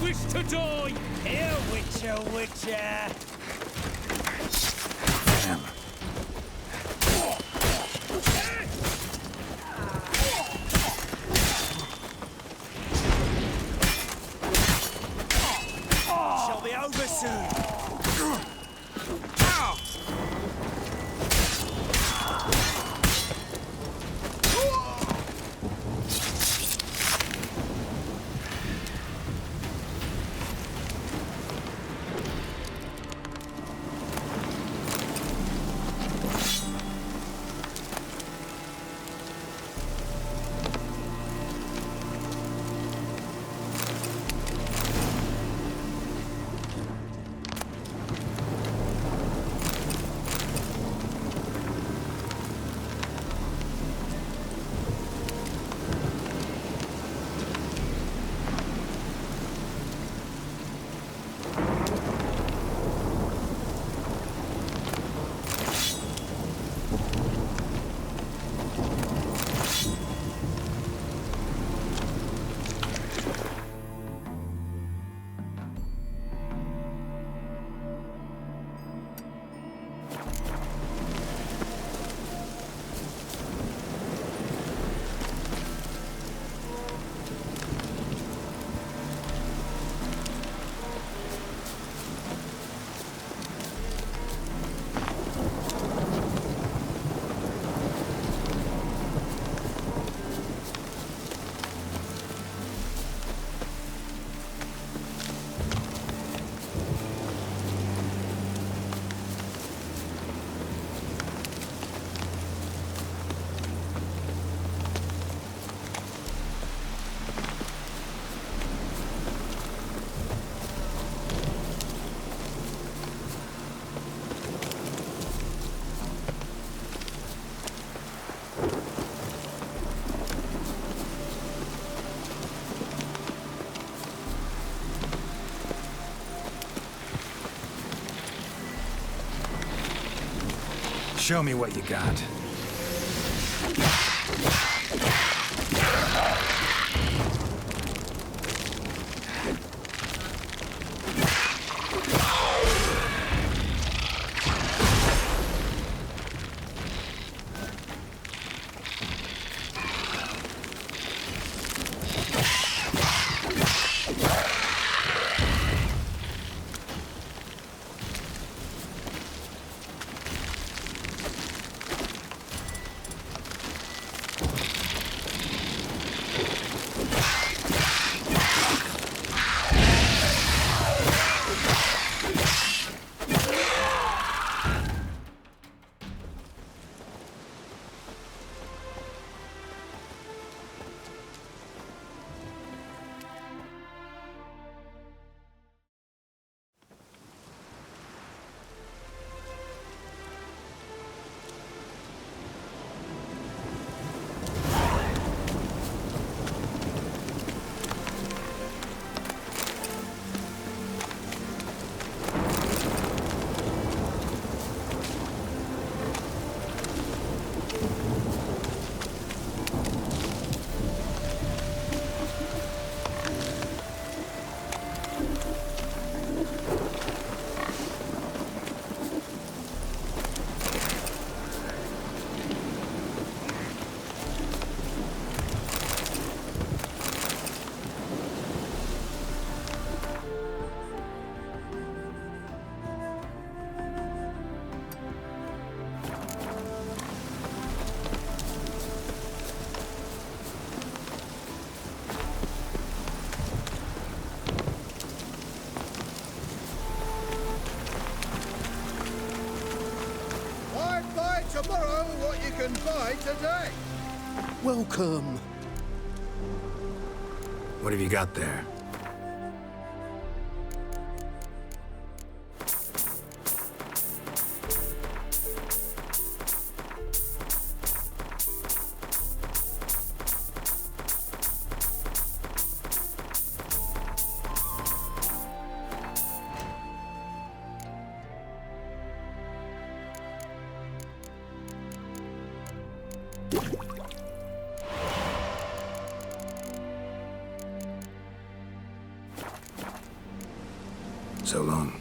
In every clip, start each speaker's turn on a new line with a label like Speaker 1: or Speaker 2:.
Speaker 1: wish to die?
Speaker 2: Here, Witcher, Witcher.
Speaker 3: Damn.
Speaker 2: Shall be over soon.
Speaker 3: Show me what you got.
Speaker 4: Tomorrow what you can buy today.
Speaker 5: Welcome.
Speaker 3: What have you got there? So long.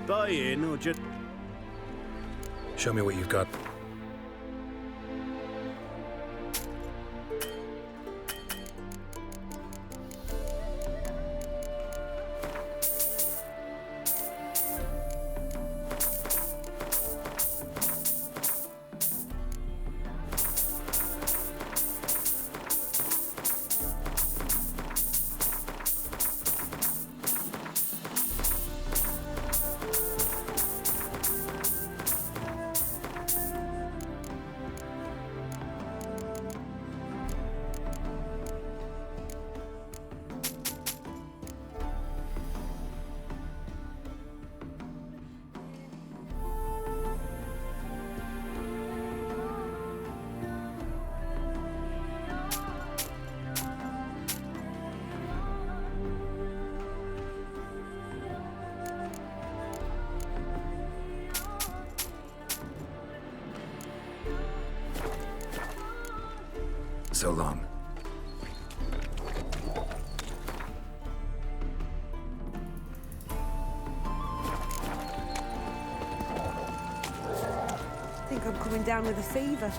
Speaker 1: buy in or just...
Speaker 3: Show me what you've got. So long.
Speaker 6: I think I'm coming down with a fever.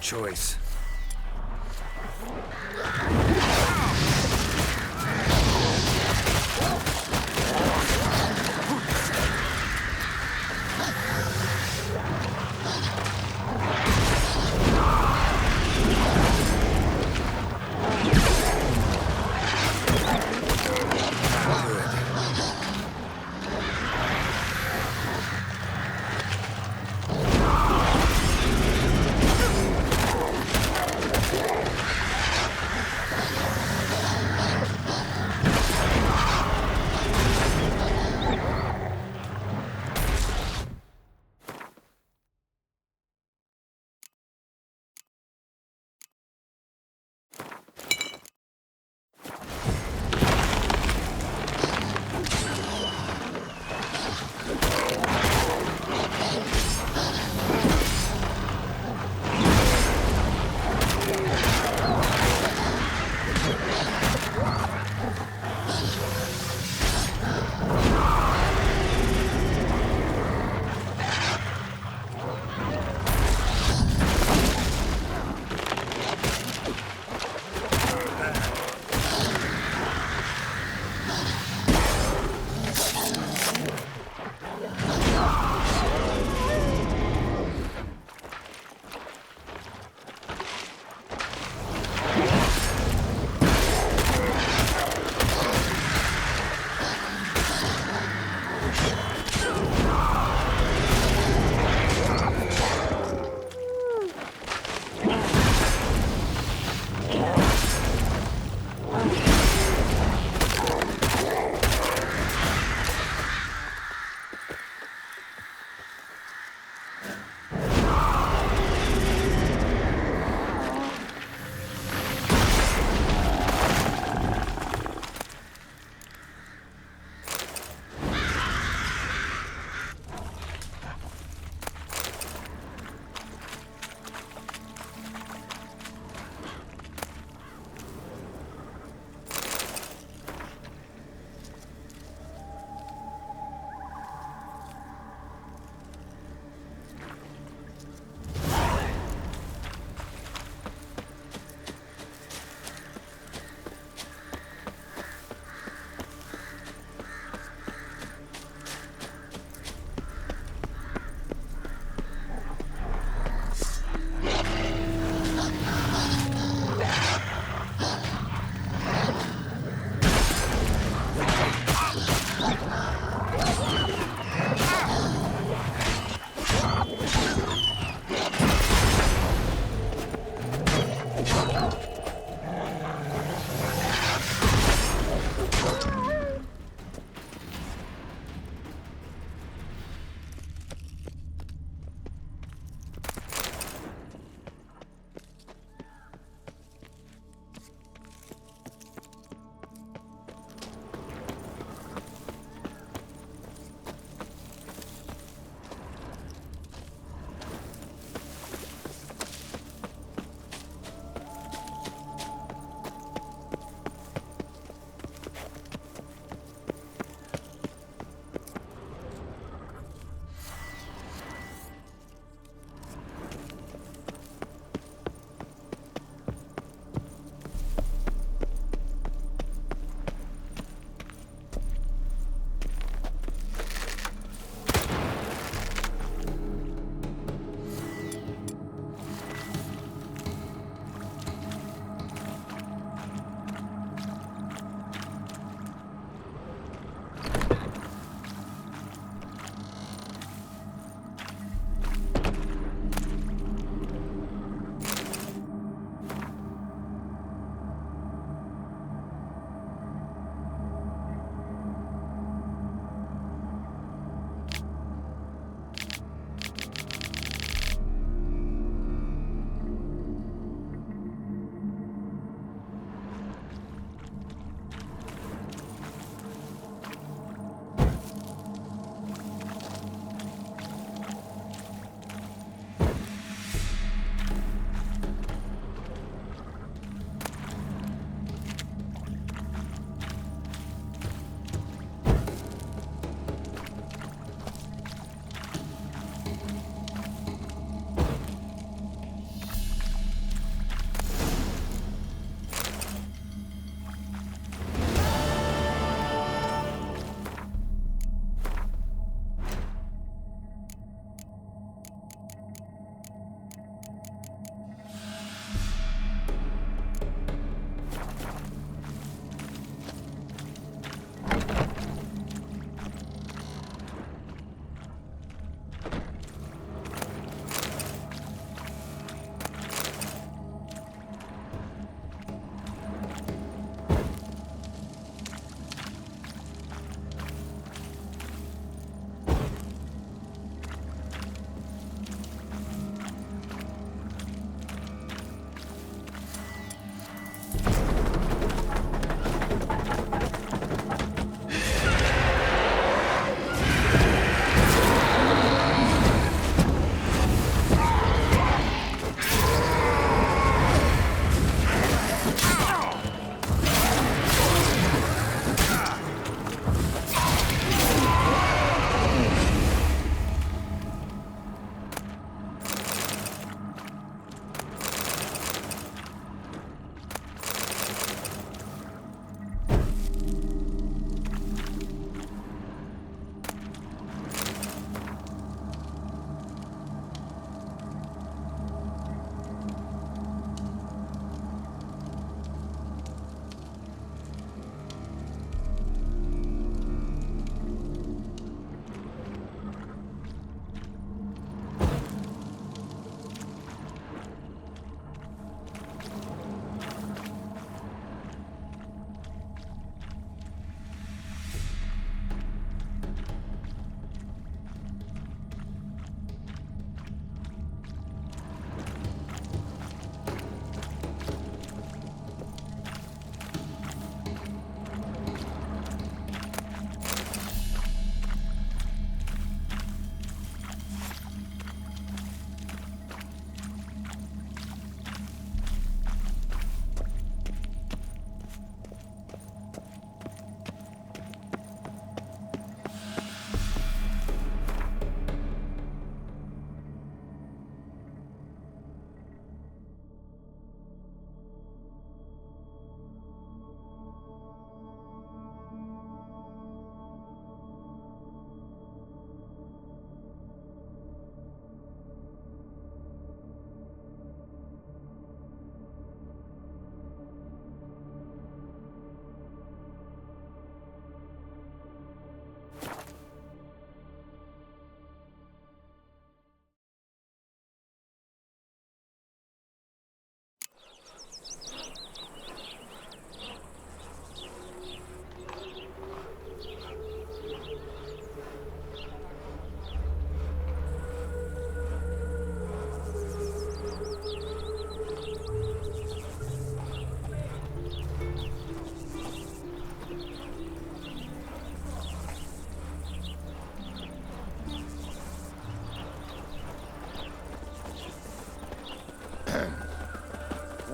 Speaker 3: choice.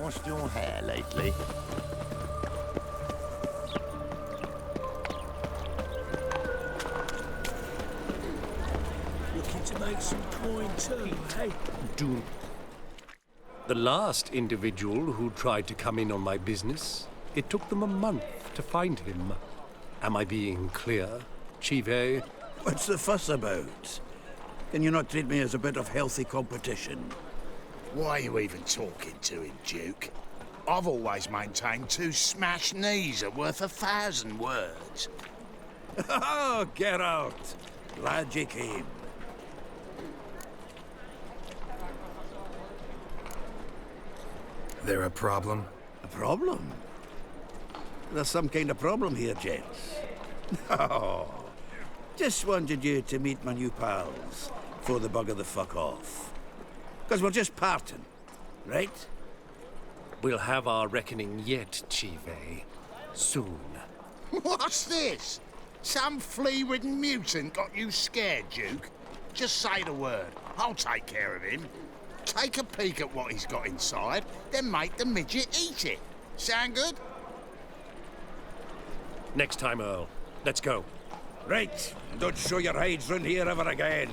Speaker 1: washed your hair lately?
Speaker 2: Looking to make some coin too, eh?
Speaker 7: Do. The last individual who tried to come in on my business, it took them a month to find him. Am I being clear, Chive?
Speaker 5: What's the fuss about? Can you not treat me as a bit of healthy competition?
Speaker 1: Why are you even talking to him, Duke? I've always maintained 2 smashed knees are worth 1,000 words.
Speaker 5: Oh, get out! Glad you came.
Speaker 3: There a problem?
Speaker 5: A problem? There's some kind of problem here, gents. Oh, just wanted you to meet my new pals before they bugger the fuck off. Because we're just parting, right?
Speaker 7: We'll have our reckoning yet, Chive. Soon.
Speaker 1: What's this? Some flea-ridden mutant got you scared, Duke? Just say the word. I'll take care of him. Take a peek at what he's got inside, then make the midget eat it. Sound good?
Speaker 7: Next time, Earl. Let's go.
Speaker 5: Right, and don't show your hides round here ever again.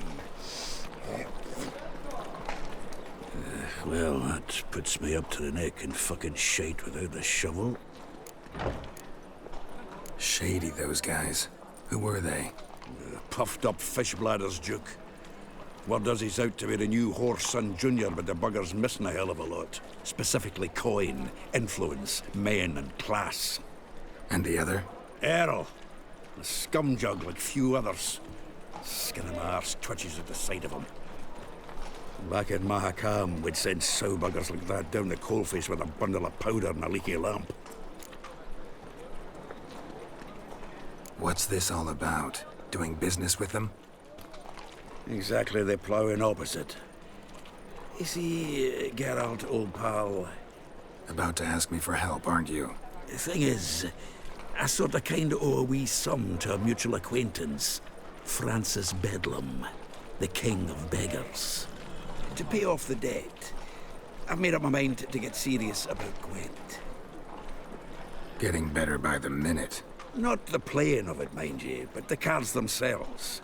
Speaker 5: Well, that puts me up to the neck in fucking shite without a shovel.
Speaker 3: Shady, those guys. Who were they?
Speaker 5: Puffed up fish bladders, Duke. Word does he's out to be the new Horse-son Junior, but the bugger's missing a hell of a lot. Specifically coin, influence, men, and class.
Speaker 3: And the other?
Speaker 5: Errol. A scumjug like few others. Skin of my arse twitches at the sight of him. Back in Mahakam, we'd send sow buggers like that down the coalface with a bundle of powder and a leaky lamp.
Speaker 3: What's this all about? Doing business with them?
Speaker 5: Exactly the ploughing opposite. You see, Geralt, old pal,
Speaker 3: About to ask me for help, aren't you?
Speaker 5: the thing is, I sort of kind of owe a wee sum to a mutual acquaintance, Francis Bedlam, the king of beggars. To pay off the debt, I've made up my mind to get serious about Gwent.
Speaker 3: Getting better by the minute.
Speaker 5: Not the playing of it, mind you, but the cards themselves.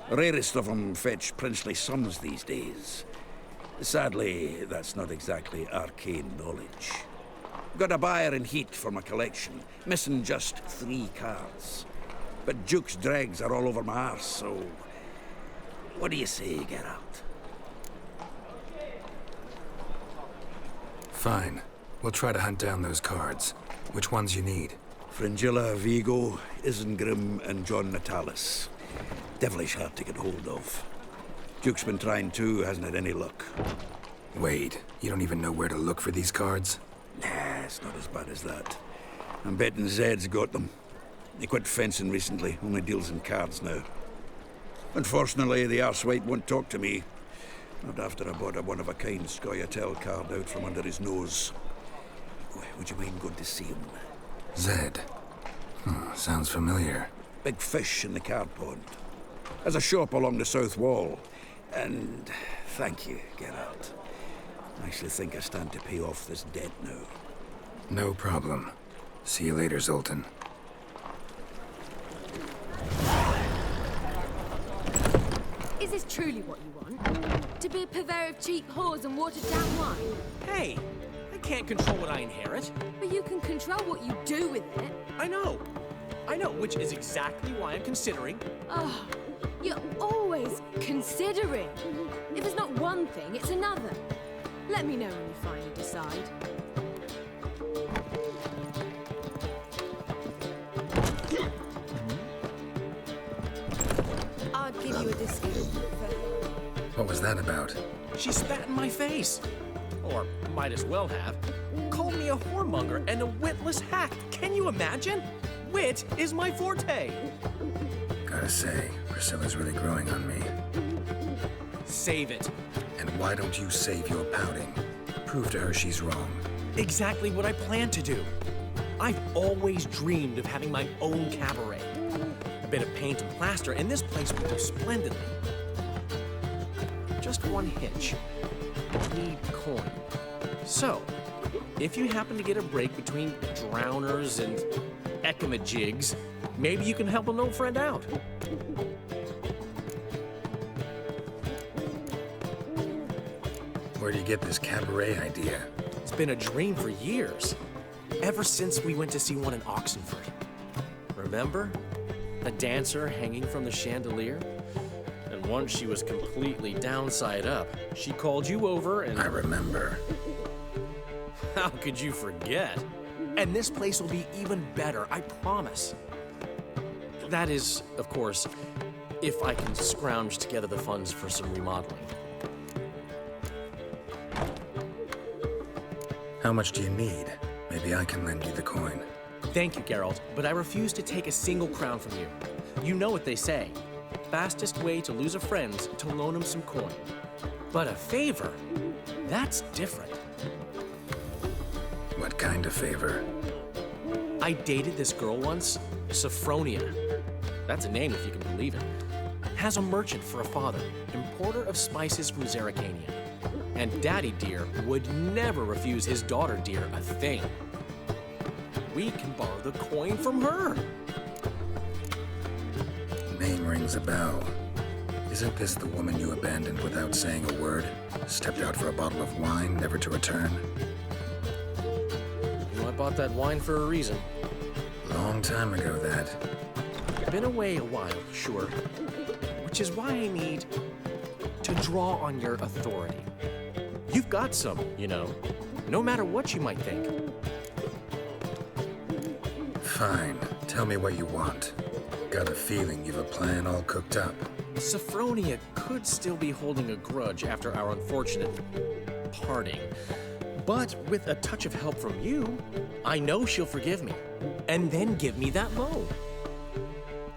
Speaker 5: The rarest of them fetch princely sums these days. Sadly, that's not exactly arcane knowledge. Got a buyer in heat for my collection, missing just 3 cards. But Duke's dregs are all over my arse, so... What do you say, Geralt?
Speaker 3: Fine. We'll try to hunt down those cards. Which ones you need?
Speaker 5: Fringilla, Vigo, Isengrim, and John Natalis. Devilish hard to get hold of. Duke's been trying too, hasn't had any luck.
Speaker 3: Wait, you don't even know where to look for these cards?
Speaker 5: Nah, it's not as bad as that. I'm betting Zed's got them. He quit fencing recently, only deals in cards now. Unfortunately, the arsewite won't talk to me. Not after I bought a one-of-a-kind Scoia'tael card out from under his nose. Would you mind going to see him?
Speaker 3: Zed. Sounds familiar.
Speaker 5: Big fish in the card pond. Has a shop along the south wall. And thank you, Geralt. I actually think I stand to pay off this debt now.
Speaker 3: No problem. See you later, Zoltan.
Speaker 8: Is this truly what you want? To be a purveyor of cheap whores and watered-down wine?
Speaker 2: Hey, I can't control what I inherit.
Speaker 8: But you can control what you do with it.
Speaker 2: I know, which is exactly why I'm considering.
Speaker 8: Oh, you're always considering. If it's not one thing, it's another. Let me know when you finally decide.
Speaker 6: I'd give you a discount.
Speaker 3: What was that about?
Speaker 2: She spat in my face. Or might as well have. Called me a whoremonger and a witless hack. Can you imagine? Wit is my forte.
Speaker 3: Gotta say, Priscilla's really growing on me.
Speaker 2: Save it.
Speaker 3: And why don't you save your pouting? Prove to her she's wrong.
Speaker 2: Exactly what I plan to do. I've always dreamed of having my own cabaret. A bit of paint and plaster, and this place would do splendidly. Just one hitch. Need coin. So, if you happen to get a break between drowners and ekamajigs, maybe you can help an old friend out.
Speaker 3: Where do you get this cabaret idea?
Speaker 2: It's been a dream for years, ever since we went to see one in Oxenford. Remember? A dancer hanging from the chandelier? And once she was completely downside up, she called you over and...
Speaker 3: I remember.
Speaker 2: How could you forget? And this place will be even better, I promise. That is, of course, if I can scrounge together the funds for some remodeling.
Speaker 3: How much do you need? Maybe I can lend you the coin.
Speaker 2: Thank you, Geralt, but I refuse to take a single crown from you. You know what they say. Fastest way to lose a friend's to loan him some coin. But a favor? That's different.
Speaker 3: What kind of favor?
Speaker 2: I dated this girl once, Sophronia. That's a name if you can believe it. Has a merchant for a father, importer of spices from Zerrikania. And Daddy Dear would never refuse his daughter Dear a thing. We can borrow the coin from her.
Speaker 3: Name rings a bell. Isn't this the woman you abandoned without saying a word? Stepped out for a bottle of wine, never to return?
Speaker 2: You know, I bought that wine for a reason.
Speaker 3: Long time ago, that.
Speaker 2: Been away a while, sure. Which is why I need to draw on your authority. You've got some, you know, no matter what you might think.
Speaker 3: Fine. Tell me what you want. Got a feeling you've a plan all cooked up.
Speaker 2: Sophronia could still be holding a grudge after our unfortunate parting. But with a touch of help from you, I know she'll forgive me. And then give me that loan.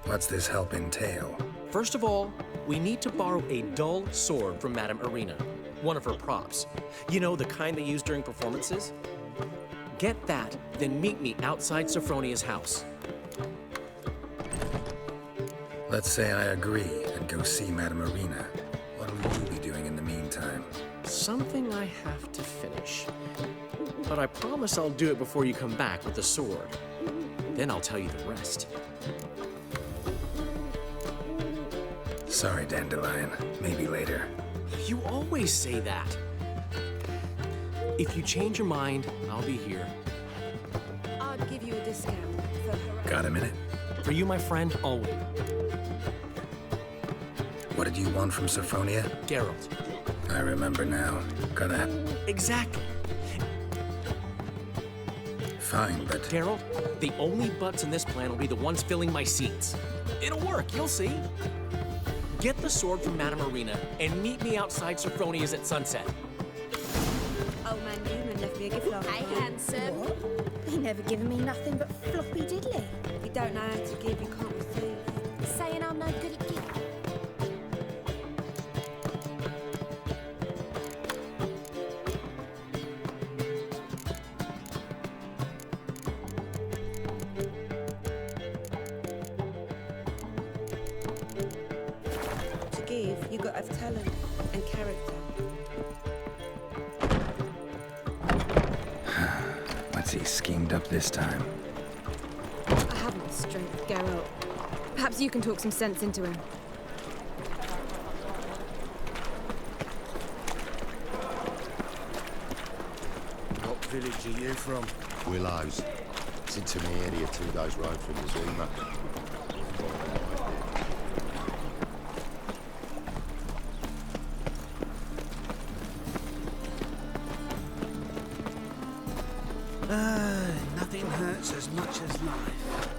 Speaker 3: What's this help entail?
Speaker 2: First of all, we need to borrow a dull sword from Madame Irina, one of her props. You know, the kind they use during performances? Get that, then meet me outside Sophronia's house.
Speaker 3: Let's say I agree and go see Madame Irina. What will you be doing in the meantime?
Speaker 2: Something I have to finish. But I promise I'll do it before you come back with the sword. Then I'll tell you the rest.
Speaker 3: Sorry, Dandelion. Maybe later.
Speaker 2: You always say that. If you change your mind, I'll be here.
Speaker 6: I'd give you a discount for her.
Speaker 3: Got a minute?
Speaker 2: For you, my friend, always.
Speaker 3: What did you want from Sophronia?
Speaker 2: Geralt.
Speaker 3: I remember now. Gotta...
Speaker 2: Exactly.
Speaker 3: Fine, but...
Speaker 2: Geralt, the only butts in this plan will be the ones filling my seats. It'll work, you'll see. Get the sword from Madame Irina and meet me outside Sophronia's at sunset.
Speaker 6: Old man Newman left me a gift last
Speaker 8: Hey,
Speaker 6: night.
Speaker 8: handsome.
Speaker 9: He never given me nothing but floppy diddly.
Speaker 6: You don't know how to give, you can't receive.
Speaker 8: Saying I'm no good at giving.
Speaker 6: To give, you got to have talent and character.
Speaker 3: What's he schemed up this time?
Speaker 8: I haven't the strength, Geralt. Perhaps you can talk some sense into him.
Speaker 4: What village are you from?
Speaker 10: Willows. It's into my area, 2 days' ride from the Zuma.
Speaker 5: Nothing hurts as much as life.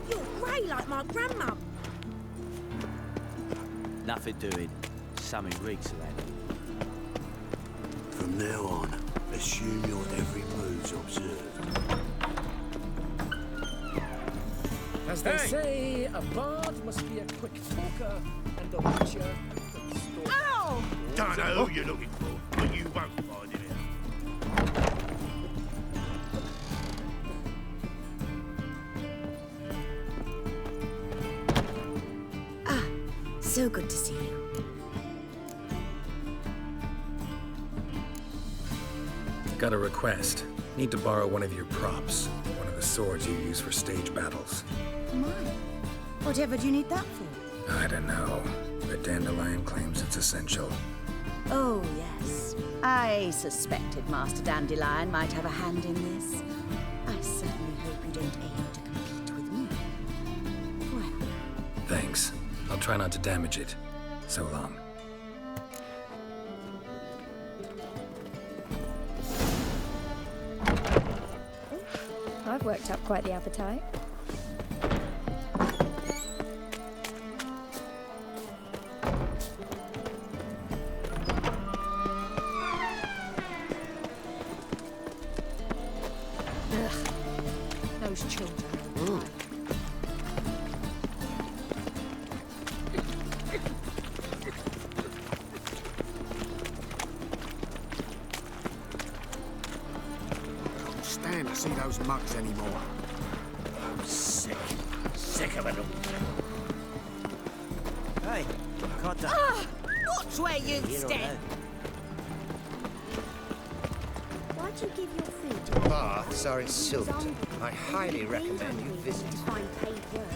Speaker 9: You're grey like my grandma.
Speaker 11: Nothing doing. Some in rigs around.
Speaker 4: From now on, assume your every move's observed.
Speaker 2: As they say, a bard must be a quick talker and a watcher of the story.
Speaker 9: Ow!
Speaker 1: Don't know who you're looking for, but you won't find it out.
Speaker 9: So good to see you.
Speaker 3: Got a request. Need to borrow one of your props. One of the swords you use for stage battles.
Speaker 9: Mine? Whatever do you need that for?
Speaker 3: I don't know, but Dandelion claims it's essential.
Speaker 12: Oh, yes. I suspected Master Dandelion might have a hand in this. I certainly hope you don't aim to compete with me. Well,
Speaker 3: Thanks. I'll try not to damage it. So long.
Speaker 13: I've worked up quite the appetite.
Speaker 8: Ugh. Those children.
Speaker 1: Can't stand to see those mugs anymore. I'm sick. Sick of it all.
Speaker 11: Hey, Cotta.
Speaker 12: watch where you stand!
Speaker 9: Why'd you give your food to
Speaker 14: Baths are in Silverton. I highly recommend you visit.
Speaker 9: to find paid work?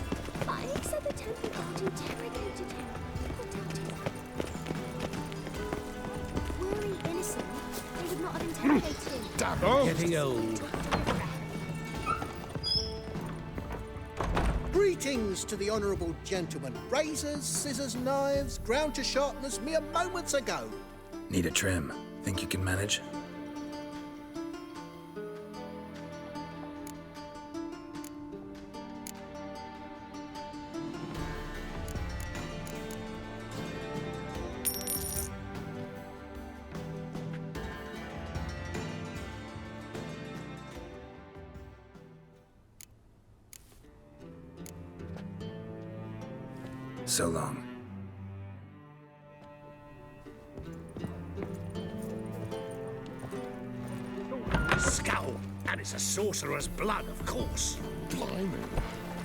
Speaker 9: But he said the temple guard interrogated him. What doubt is that? Were he innocent, they would not have interrogated him.
Speaker 5: Getting old.
Speaker 4: Greetings to the honourable gentleman. Razors, scissors, knives, ground to sharpness mere moments ago.
Speaker 3: Need a trim. Think you can manage? So long.
Speaker 1: Skull, and it's a sorcerer's blood, of course. Blimey.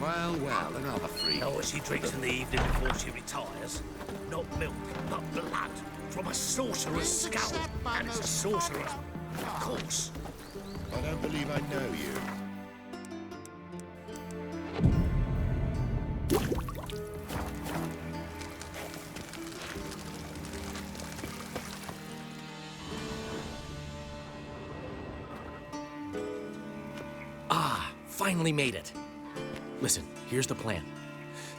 Speaker 10: Well, another freak.
Speaker 1: Oh, she drinks in the evening before she retires. Not milk, but blood from a sorcerer's skull, and it's a sorcerer's, of course.
Speaker 10: I don't believe I know you.
Speaker 2: Finally made it. Listen, here's the plan.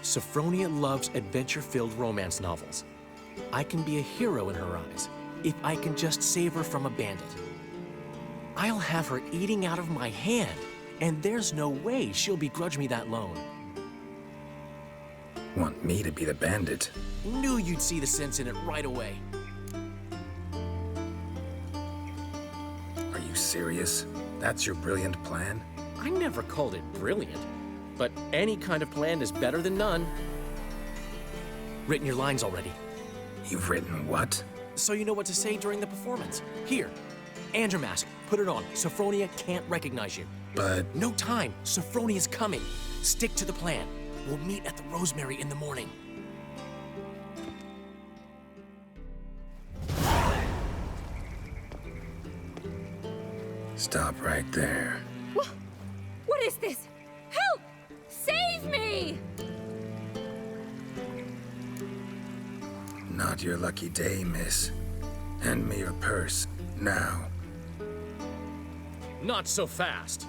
Speaker 2: Sophronia loves adventure-filled romance novels. I can be a hero in her eyes if I can just save her from a bandit. I'll have her eating out of my hand, and there's no way she'll begrudge me that loan.
Speaker 3: Want me to be the bandit?
Speaker 2: Knew you'd see the sense in it right away.
Speaker 3: Are you serious? That's your brilliant plan?
Speaker 2: I never called it brilliant, but any kind of plan is better than none. Written your lines already.
Speaker 3: You've written what?
Speaker 2: So you know what to say during the performance. Here, and your mask. Put it on. Sophronia can't recognize you.
Speaker 3: But...
Speaker 2: No time. Sophronia's coming. Stick to the plan. We'll meet at the Rosemary in the morning.
Speaker 3: Stop right there.
Speaker 8: What is this? Help! Save me!
Speaker 3: Not your lucky day, miss. Hand me your purse, now.
Speaker 2: Not so fast.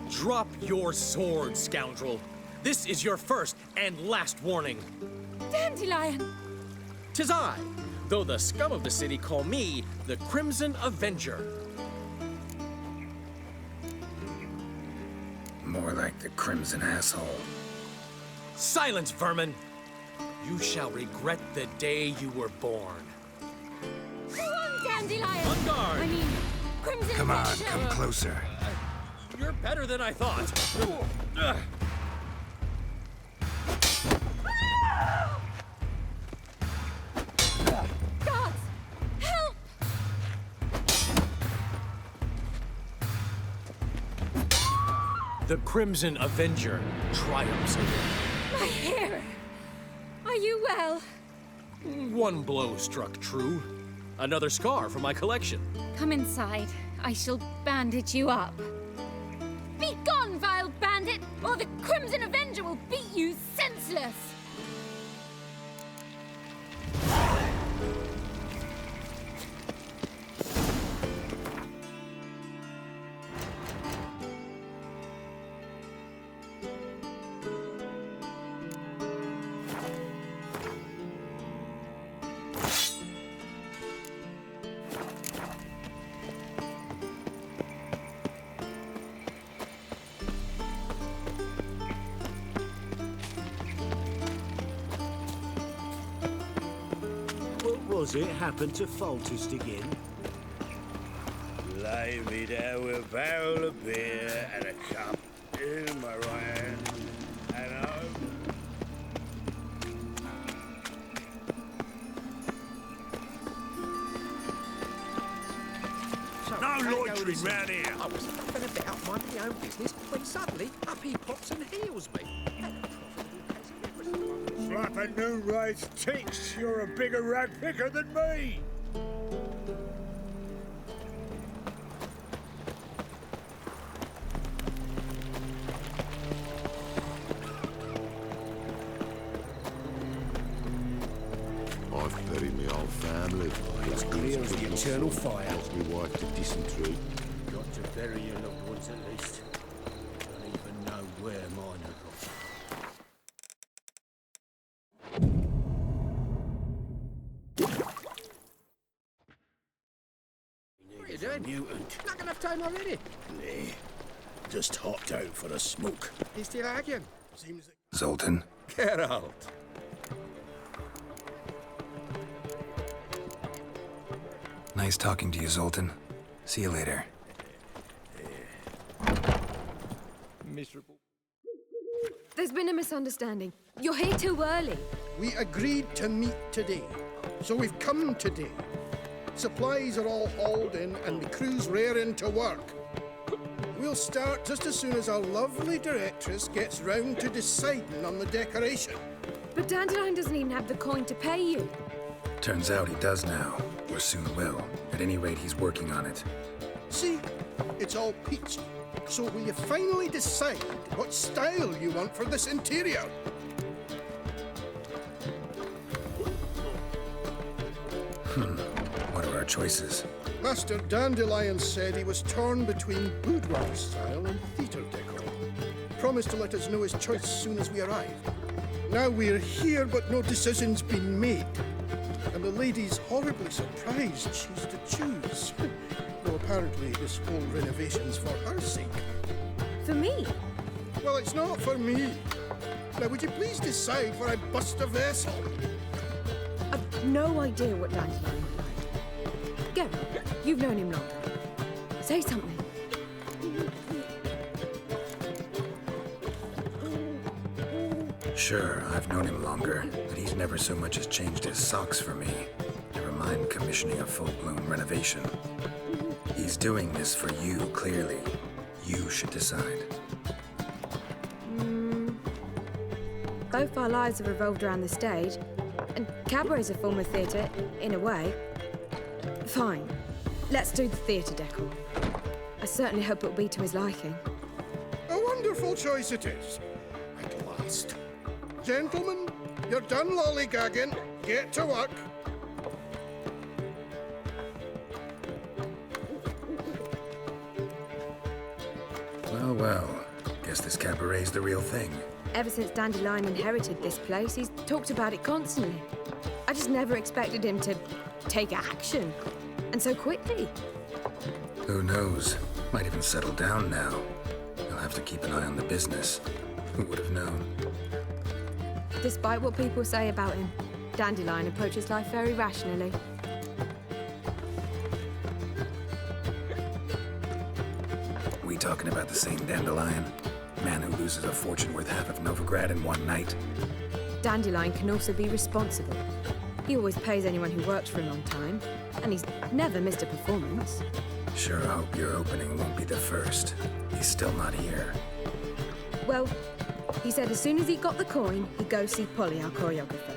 Speaker 2: Drop your sword, scoundrel. This is your first and last warning.
Speaker 8: Dandelion!
Speaker 2: 'Tis I, though the scum of the city call me the Crimson Avenger.
Speaker 3: More like the Crimson Asshole.
Speaker 2: Silence, vermin! You shall regret the day you were born.
Speaker 8: Go on, Dandelion!
Speaker 2: On guard!
Speaker 8: I mean, Crimson
Speaker 3: Come on,
Speaker 8: Avenger.
Speaker 3: come closer.
Speaker 2: You're better than I thought.
Speaker 8: Guards! Help!
Speaker 2: The Crimson Avenger triumphs again.
Speaker 8: My hero! Are you well?
Speaker 2: One blow struck true. Another scar from my collection.
Speaker 15: Come inside. I shall bandage you up. Be gone, vile bandit, or the Crimson Avenger will beat you senseless!
Speaker 16: Was it happened to Foltest again?
Speaker 5: Lay me down with a barrel of beer and a cup in my right hand, and
Speaker 16: No loitering round here!
Speaker 14: I was faffing about minding my own business when suddenly up he pops and heals me.
Speaker 5: Slapping new race ticks, you're a bigger rag picker than me!
Speaker 10: I've buried my old family.
Speaker 16: It's clear as the eternal fire.
Speaker 10: Helps me wife to dysentery.
Speaker 16: Got to bury your loved ones at least. Don't even know where mine are gone.
Speaker 14: What are you doing? Mutant. Not enough time already.
Speaker 4: Nay, just hopped out for a smoke.
Speaker 14: He's still arguing.
Speaker 4: Seems that...
Speaker 3: Zoltan?
Speaker 5: Geralt!
Speaker 3: Nice talking to you, Zoltan. See you later.
Speaker 2: Miserable.
Speaker 8: There's been a misunderstanding. You're here too early.
Speaker 4: We agreed to meet today, so we've come today. Supplies are all hauled in and the crew's raring to work. We'll start just as soon as our lovely directress gets round to deciding on the decoration.
Speaker 8: But Dandelion doesn't even have the coin to pay you.
Speaker 3: Turns out he does now, or soon will. At any rate, he's working on it.
Speaker 4: See, it's all peachy. So will you finally decide what style you want for this interior?
Speaker 3: What are our choices?
Speaker 4: Master Dandelion said he was torn between boudoir style and theatre decor. Promised to let us know his choice as soon as we arrive. Now we're here, but no decision's been made. And the lady's horribly surprised she's to choose. Though apparently this whole renovation's for her sake.
Speaker 8: For me?
Speaker 4: Well, it's not for me. Now, would you please decide before I bust a vessel?
Speaker 8: I've no idea what Dandelion would like. Geralt, you've known him longer. Say something.
Speaker 3: Sure, I've known him longer, but he's never so much as changed his socks for me. Never mind commissioning a full-blown renovation. He's doing this for you, clearly. You should decide.
Speaker 8: Both our lives have revolved around the stage, and cabaret's a form of theatre, in a way. Fine. Let's do the theatre decor. I certainly hope it'll be to his liking.
Speaker 4: A wonderful choice it is. At last. Gentlemen, you're done lollygagging. Get to work.
Speaker 3: Well, well. Guess this cabaret's the real thing.
Speaker 8: Ever since Dandelion inherited this place, he's talked about it constantly. I just never expected him to take action. And so quickly.
Speaker 3: Who knows? Might even settle down now. He'll have to keep an eye on the business. Who would have known?
Speaker 8: Despite what people say about him, Dandelion approaches life very rationally.
Speaker 3: We talking about the same Dandelion? Man who loses a fortune worth half of Novigrad in one night?
Speaker 8: Dandelion can also be responsible. He always pays anyone who works for him on time, and he's never missed a performance.
Speaker 3: Sure hope your opening won't be the first. He's still not here.
Speaker 8: Well, he said as soon as he got the coin, he'd go see Polly, our choreographer.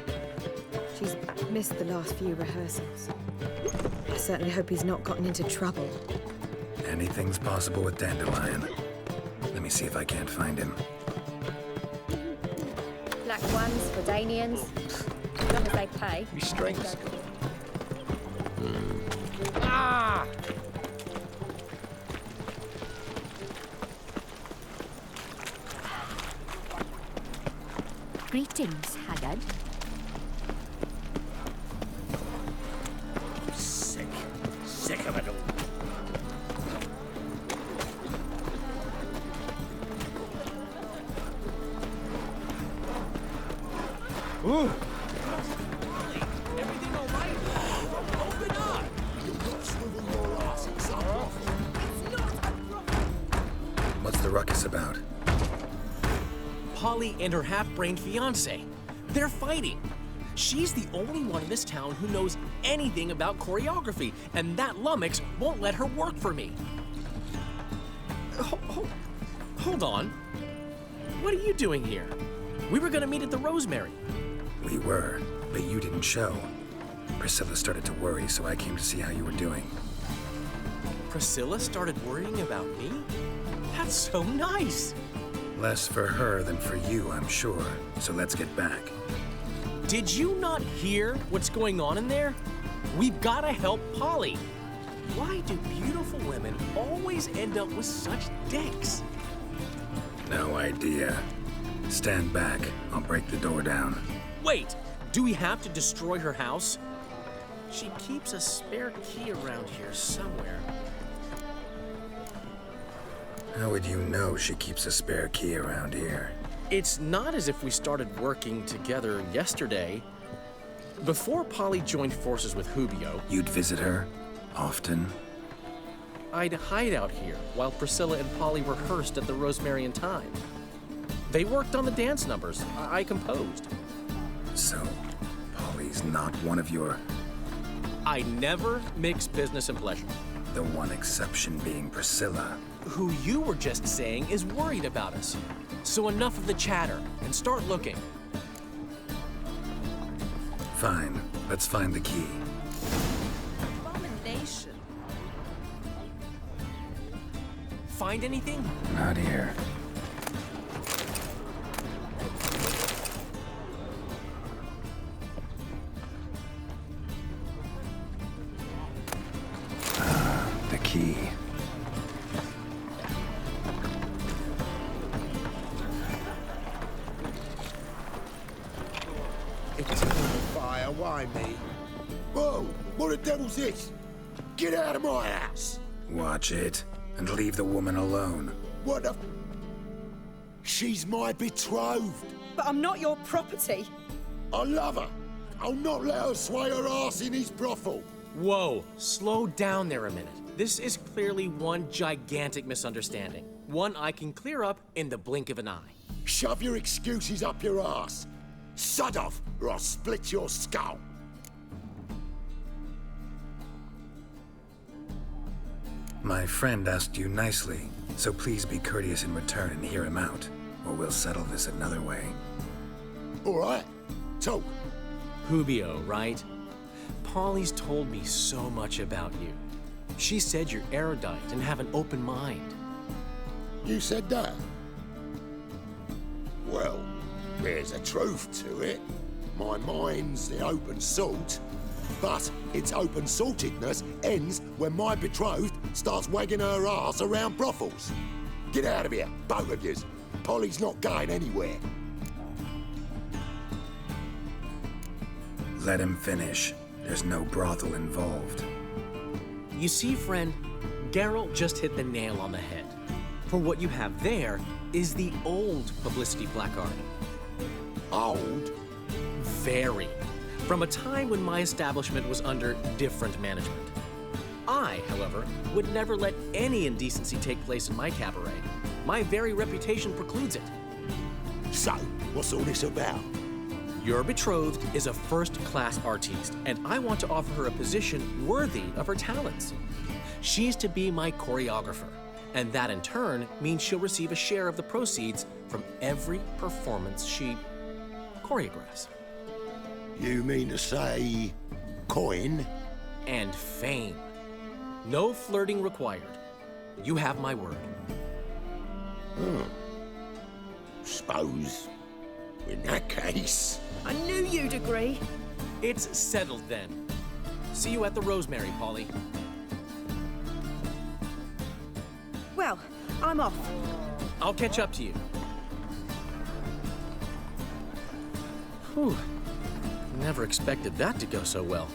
Speaker 8: She's missed the last few rehearsals. certainly hope he's not gotten into trouble.
Speaker 3: Anything's possible with Dandelion. Let me see if I can't find him.
Speaker 13: Black ones for Danians. As long as they pay.
Speaker 7: Restraints.
Speaker 2: Ah!
Speaker 9: Greetings, Haggard.
Speaker 16: Sick of it all.
Speaker 2: Ooh. Everything all right? Open up!
Speaker 3: What's the ruckus about?
Speaker 2: Polly and her half-brained fiancé. They're fighting. She's the only one in this town who knows anything about choreography, and that lummox won't let her work for me. Hold on. What are you doing here? We were gonna meet at the Rosemary.
Speaker 3: We were, but you didn't show. Priscilla started to worry, so I came to see how you were doing.
Speaker 2: Priscilla started worrying about me? That's so nice.
Speaker 3: Less for her than for you, I'm sure. So let's get back.
Speaker 2: Did you not hear what's going on in there? We've gotta help Polly. Why do beautiful women always end up with such dicks?
Speaker 3: No idea. Stand back. I'll break the door down.
Speaker 2: Wait, do we have to destroy her house? She keeps a spare key around here somewhere.
Speaker 3: How would you know she keeps a spare key around here?
Speaker 2: It's not as if we started working together yesterday. Before Polly joined forces with Hubio,
Speaker 3: You'd visit her? Often?
Speaker 2: I'd hide out here while Priscilla and Polly rehearsed at the Rosemary in Time. They worked on the dance numbers I composed.
Speaker 3: So, Polly's not one of your...
Speaker 2: I never mix business and pleasure.
Speaker 3: The one exception being Priscilla.
Speaker 2: Who you were just saying is worried about us. So enough of the chatter and start looking.
Speaker 3: Fine. Let's find the key.
Speaker 12: Abomination.
Speaker 2: Find anything?
Speaker 3: Not here. The key.
Speaker 10: Eternal fire, why me? Whoa, what the devil's this? Get out of my house!
Speaker 3: Watch it, and leave the woman alone.
Speaker 10: What the... She's my betrothed.
Speaker 12: But I'm not your property.
Speaker 10: I love her. I'll not let her sway her ass in his brothel.
Speaker 2: Whoa, slow down there a minute. This is clearly one gigantic misunderstanding. One I can clear up in the blink of an eye.
Speaker 10: Shove your excuses up your ass. Sod off, or I'll split your skull.
Speaker 3: My friend asked you nicely, so please be courteous in return and hear him out, or we'll settle this another way.
Speaker 10: All right, talk.
Speaker 2: Hubio, right? Polly's told me so much about you. She said you're erudite and have an open mind.
Speaker 10: You said that? Well, there's a truth to it. My mind's the open salt, but its open saltedness ends when my betrothed starts wagging her ass around brothels. Get out of here, both of yous. Polly's not going anywhere.
Speaker 3: Let him finish. There's no brothel involved.
Speaker 2: You see, friend, Geralt just hit the nail on the head. For what you have there is the old publicity placard.
Speaker 10: Old?
Speaker 2: Very. From a time when my establishment was under different management. I, however, would never let any indecency take place in my cabaret. My very reputation precludes it.
Speaker 10: So, what's all this about?
Speaker 2: Your betrothed is a first-class artiste, and I want to offer her a position worthy of her talents. She's to be my choreographer, and that in turn means she'll receive a share of the proceeds from every performance she choreographs.
Speaker 10: You mean to say... coin?
Speaker 2: and fame. No flirting required. You have my word.
Speaker 10: Suppose, in that case...
Speaker 12: I knew you'd agree.
Speaker 2: It's settled then. See you at the Rosemary, Polly.
Speaker 12: Well, I'm off.
Speaker 2: I'll catch up to you. Whew. Never expected that to go so well.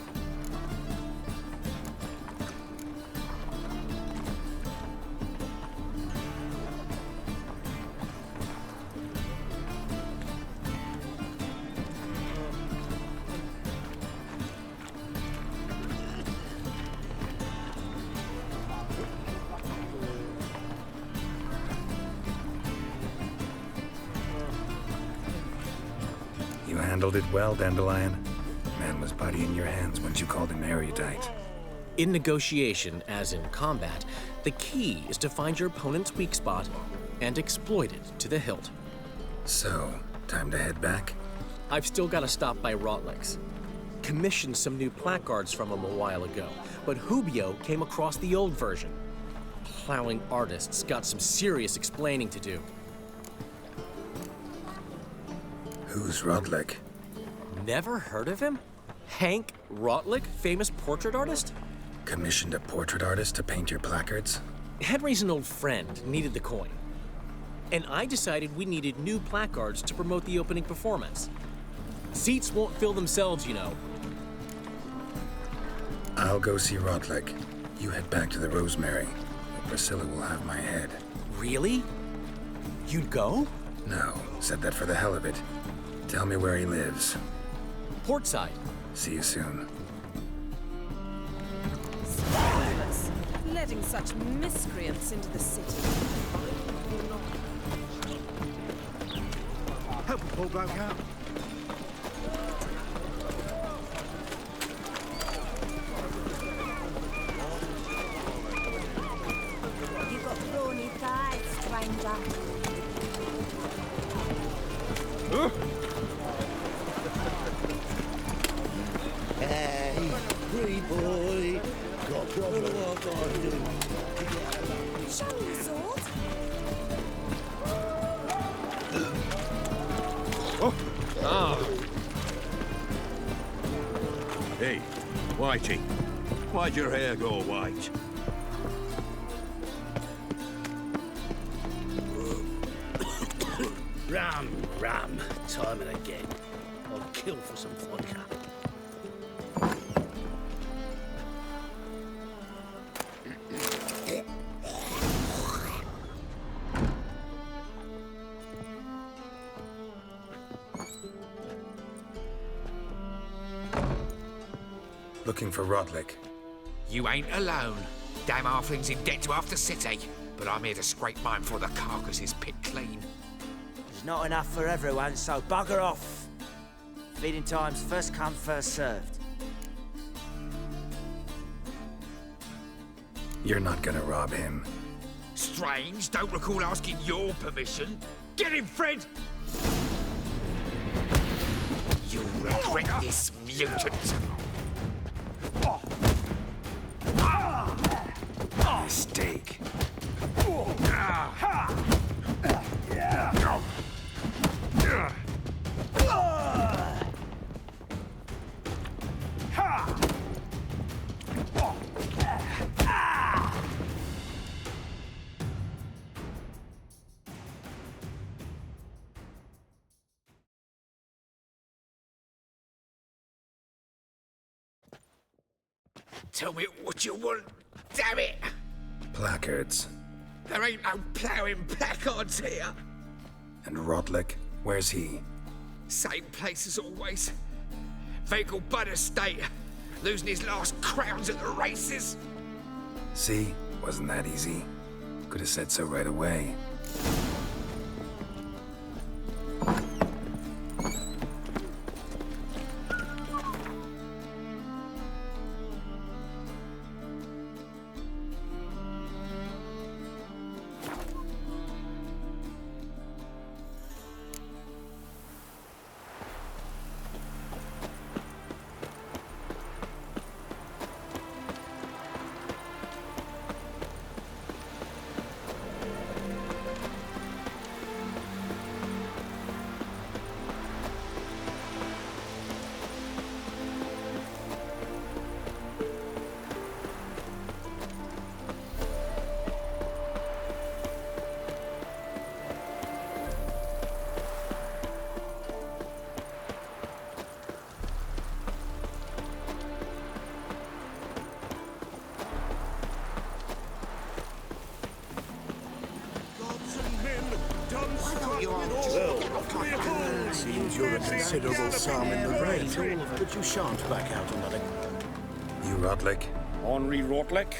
Speaker 3: You handled it well, Dandelion. Man was body in your hands once you called him erudite.
Speaker 2: In negotiation, as in combat, the key is to find your opponent's weak spot and exploit it to the hilt.
Speaker 3: So, time to head back?
Speaker 2: I've still got to stop by Rotlick's. Commissioned some new placards from him a while ago, but Hubio came across the old version. Plowing artists got some serious explaining to do.
Speaker 3: Who's Rodlick?
Speaker 2: Never heard of him? Hank Rotlick, famous portrait artist?
Speaker 3: Commissioned a portrait artist to paint your placards?
Speaker 2: Henry's an old friend, needed the coin. And I decided we needed new placards to promote the opening performance. Seats won't fill themselves, you know.
Speaker 3: I'll go see Rodlick. You head back to the Rosemary. Priscilla will have my head.
Speaker 2: Really? You'd go?
Speaker 3: No, said that for the hell of it. Tell me where he lives.
Speaker 2: Portside.
Speaker 3: See you soon.
Speaker 6: Scandalous. Letting such miscreants into the city.
Speaker 16: Help a poor bloke out.
Speaker 12: You've got brawny thighs, stranger.
Speaker 10: Hey, pretty boy. Got a problem? What do I do?
Speaker 6: Show me your sword.
Speaker 5: Hey, Whitey. Why'd your hair go white?
Speaker 16: Ram, time and again. I'll kill for some vodka.
Speaker 3: Looking for Rodlick.
Speaker 17: You ain't alone. Damn halfling's in debt to half the city. But I'm here to scrape mine before the carcass is picked clean.
Speaker 11: There's not enough for everyone, so bugger off. Feeding time's first come, first served.
Speaker 3: You're not gonna rob him.
Speaker 17: Strange, don't recall asking your permission. Get him, Fred! You'll regret this, mutant.
Speaker 3: Mistake.
Speaker 17: Tell me what you want, damn it!
Speaker 3: Placards.
Speaker 17: There ain't no ploughing placards here.
Speaker 3: And Rodlick, where's he?
Speaker 17: Same place as always. Vehicle Bud Estate. Losing his last crowns at the races.
Speaker 3: See? Wasn't that easy? Could have said so right away.
Speaker 16: considerable sum in the rain, but you shan't back out on that.
Speaker 3: You Rotlick?
Speaker 18: Henri Rotlick,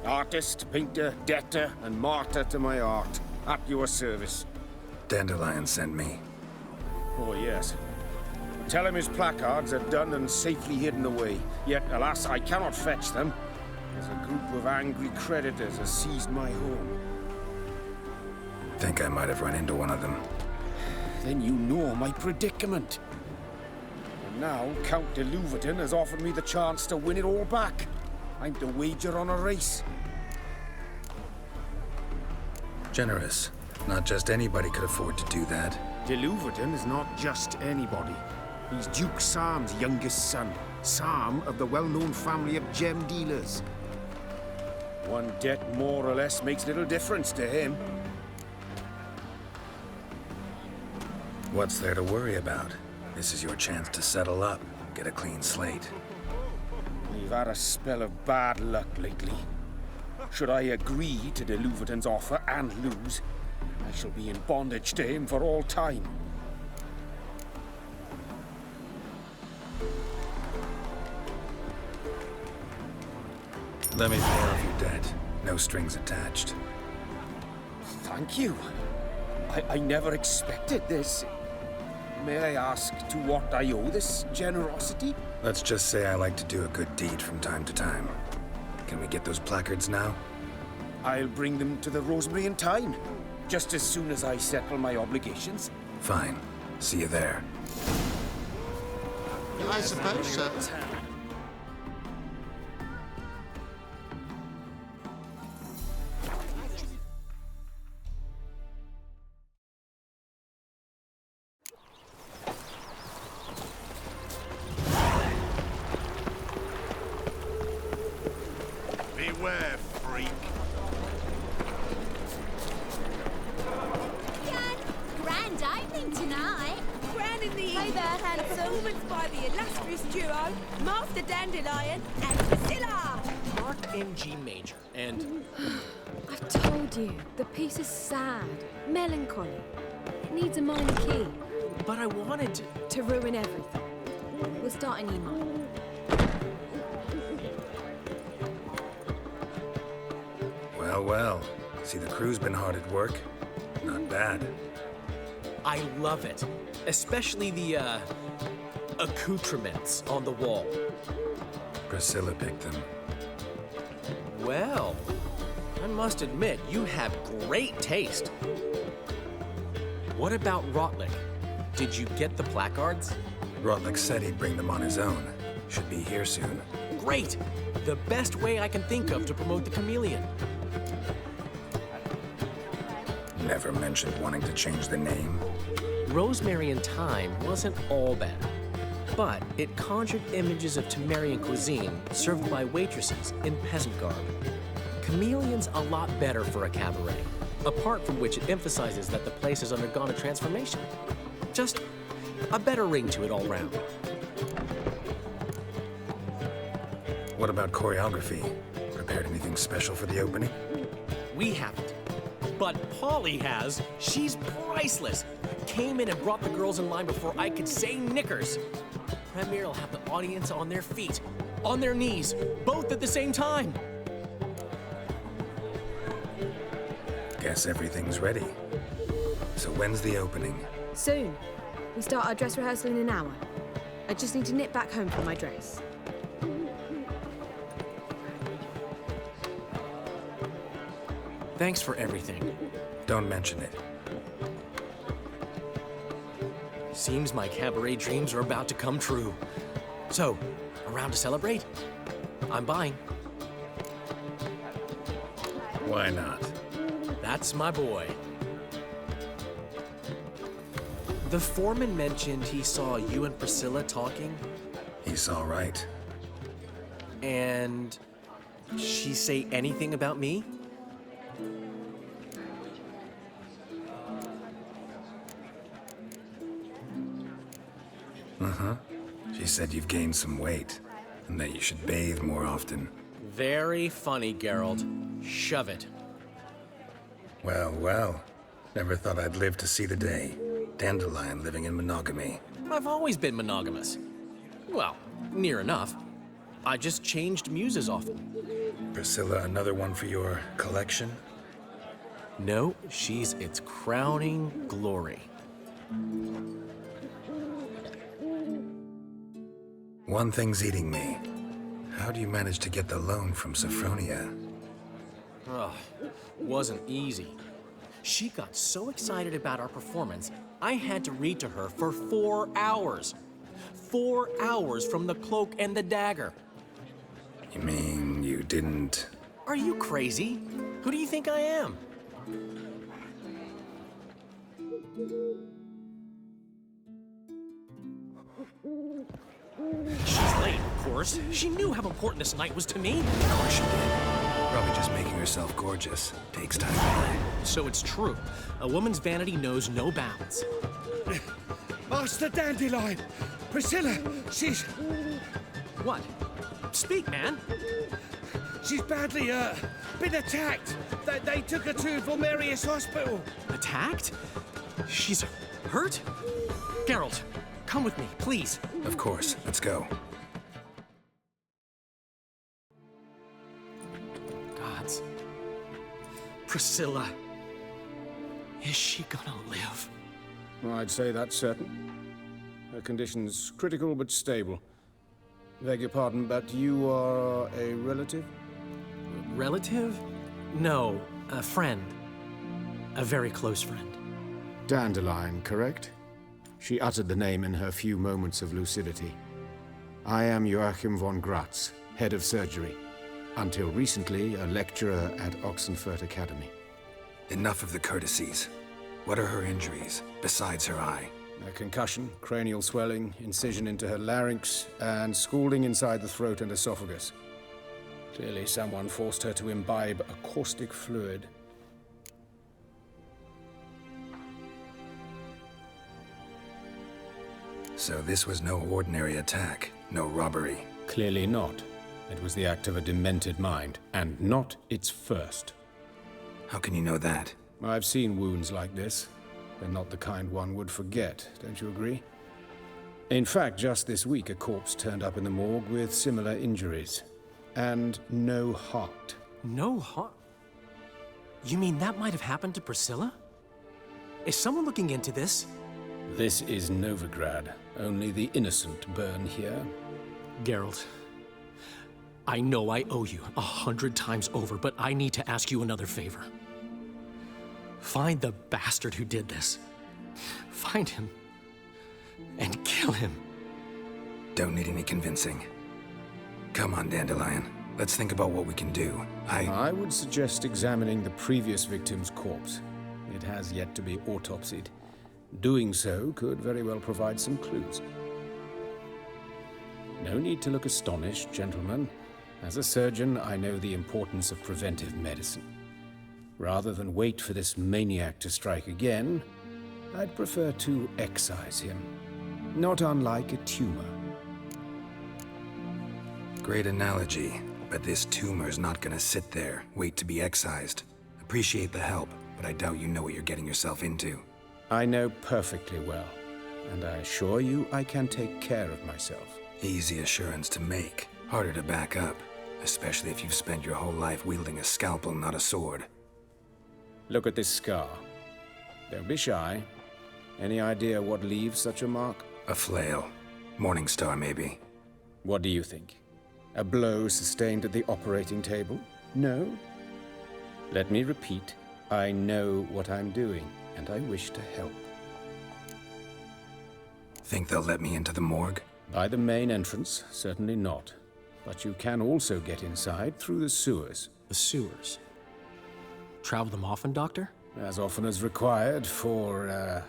Speaker 18: artist, painter, debtor, and martyr to my art. At your service.
Speaker 3: Dandelion sent me.
Speaker 18: Oh, yes. Tell him his placards are done and safely hidden away. Yet, alas, I cannot fetch them, as a group of angry creditors has seized my home.
Speaker 3: Think I might have run into one of them.
Speaker 18: Then you know my predicament. And now, Count de Louverton has offered me the chance to win it all back. I'm to wager on a race.
Speaker 3: Generous. Not just anybody could afford to do that.
Speaker 18: De Louverton is not just anybody. He's Duke Sam's youngest son. Sam of the well-known family of gem dealers. One debt more or less makes little difference to him.
Speaker 3: What's there to worry about? This is your chance to settle up, get a clean slate.
Speaker 18: We've had a spell of bad luck lately. Should I agree to de Louverton's offer and lose, I shall be in bondage to him for all time.
Speaker 3: Let me pay off your debt. No strings attached.
Speaker 18: Thank you. I never expected this. May I ask to what I owe this generosity?
Speaker 3: Let's just say I like to do a good deed from time to time. Can we get those placards now?
Speaker 18: I'll bring them to the Rosemary in time, just as soon as I settle my obligations.
Speaker 3: Fine. See you there.
Speaker 1: I suppose so.
Speaker 10: Beware, freak.
Speaker 9: Grand opening tonight.
Speaker 6: Grand in the
Speaker 9: Hey there, handsome.
Speaker 6: Performance by the illustrious duo, Master Dandelion and Priscilla.
Speaker 2: Mark MG Major, and
Speaker 8: I've told you, the piece is sad, melancholy. It needs a minor key.
Speaker 2: but I wanted
Speaker 8: to ruin everything. We'll start in E minor.
Speaker 3: Well, well. See, the crew's been hard at work. Not bad.
Speaker 2: I love it, especially the accoutrements on the wall.
Speaker 3: Priscilla picked them.
Speaker 2: Well, I must admit, you have great taste. What about Rotlick? Did you get the placards?
Speaker 3: Rotlick said he'd bring them on his own. Should be here soon.
Speaker 2: Great! The best way I can think of to promote the chameleon.
Speaker 3: Never mentioned wanting to change the name.
Speaker 2: Rosemary in Time wasn't all bad, but it conjured images of Temerian cuisine served by waitresses in peasant garb. Chameleon's a lot better for a cabaret, apart from which it emphasizes that the place has undergone a transformation. Just a better ring to it all round.
Speaker 3: What about choreography? Prepared anything special for the opening?
Speaker 2: We haven't. But Polly has. She's priceless. Came in and brought the girls in line before I could say knickers. Premier will have the audience on their feet, on their knees, both at the same time.
Speaker 3: Guess everything's ready. So when's the opening?
Speaker 8: Soon. We start our dress rehearsal in an hour. I just need to nip back home for my dress.
Speaker 2: Thanks for everything.
Speaker 3: Don't mention it.
Speaker 2: Seems my cabaret dreams are about to come true. So, around to celebrate? I'm buying.
Speaker 3: Why not?
Speaker 2: That's my boy. The foreman mentioned he saw you and Priscilla talking.
Speaker 3: He saw right.
Speaker 2: And she say anything about me?
Speaker 3: Uh-huh. She said you've gained some weight, and that you should bathe more often.
Speaker 2: Very funny, Geralt. Shove it.
Speaker 3: Well, well. Never thought I'd live to see the day. Dandelion living in monogamy.
Speaker 2: I've always been monogamous. Well, near enough. I just changed muses often.
Speaker 3: Priscilla, another one for your collection?
Speaker 2: No, she's its crowning glory.
Speaker 3: One thing's eating me. How do you manage to get the loan from Sophronia?
Speaker 2: Ugh, wasn't easy. She got so excited about our performance, I had to read to her for 4 hours. 4 hours from The Cloak and the Dagger.
Speaker 3: You mean you didn't...
Speaker 2: Are you crazy? Who do you think I am? She's late, of course. She knew how important this night was to me.
Speaker 3: Of course she did. Probably just making herself gorgeous. Takes time.
Speaker 2: So it's true. A woman's vanity knows no bounds.
Speaker 16: Master Dandelion! Priscilla, she's...
Speaker 2: What? Speak, man.
Speaker 16: She's badly, been attacked. They took her to Vulmerius Hospital.
Speaker 2: Attacked? She's hurt? Geralt, come with me, please.
Speaker 3: Of course. Let's go.
Speaker 2: Gods. Priscilla. Is she gonna live?
Speaker 18: I'd say that's certain. Her condition's critical but stable. Beg your pardon, but you are a relative?
Speaker 2: Relative? No, a friend. A very close friend.
Speaker 18: Dandelion, correct? She uttered the name in her few moments of lucidity. I am Joachim von Gratz, head of surgery. Until recently, a lecturer at Oxenfurt Academy.
Speaker 3: Enough of the courtesies. What are her injuries, besides her eye?
Speaker 18: A concussion, cranial swelling, incision into her larynx, and scalding inside the throat and esophagus. Clearly someone forced her to imbibe a caustic fluid.
Speaker 3: So this was no ordinary attack, no robbery.
Speaker 18: Clearly not. It was the act of a demented mind, and not its first.
Speaker 3: How can you know that?
Speaker 18: I've seen wounds like this. They're not the kind one would forget, don't you agree? In fact, just this week, a corpse turned up in the morgue with similar injuries. And no heart.
Speaker 2: No heart? You mean that might have happened to Priscilla? Is someone looking into this?
Speaker 18: This is Novigrad. Only the innocent burn here.
Speaker 2: Geralt, I know I owe you 100 times over, but I need to ask you another favor. Find the bastard who did this. Find him. And kill him.
Speaker 3: Don't need any convincing. Come on, Dandelion. Let's think about what we can do.
Speaker 18: I would suggest examining the previous victim's corpse. It has yet to be autopsied. Doing so could very well provide some clues. No need to look astonished, gentlemen. As a surgeon, I know the importance of preventive medicine. Rather than wait for this maniac to strike again, I'd prefer to excise him. Not unlike a tumor.
Speaker 3: Great analogy, but this tumor's not gonna sit there, wait to be excised. Appreciate the help, but I doubt you know what you're getting yourself into.
Speaker 18: I know perfectly well, and I assure you I can take care of myself.
Speaker 3: Easy assurance to make, harder to back up, especially if you've spent your whole life wielding a scalpel, not a sword.
Speaker 18: Look at this scar. Don't be shy. Any idea what leaves such a mark?
Speaker 3: A flail. Morningstar, maybe.
Speaker 18: What do you think? A blow sustained at the operating table? No? Let me repeat. I know what I'm doing, and I wish to help.
Speaker 3: Think they'll let me into the morgue?
Speaker 18: By the main entrance, certainly not. But you can also get inside through the sewers.
Speaker 2: The sewers? Travel them often, Doctor?
Speaker 18: As often as required for,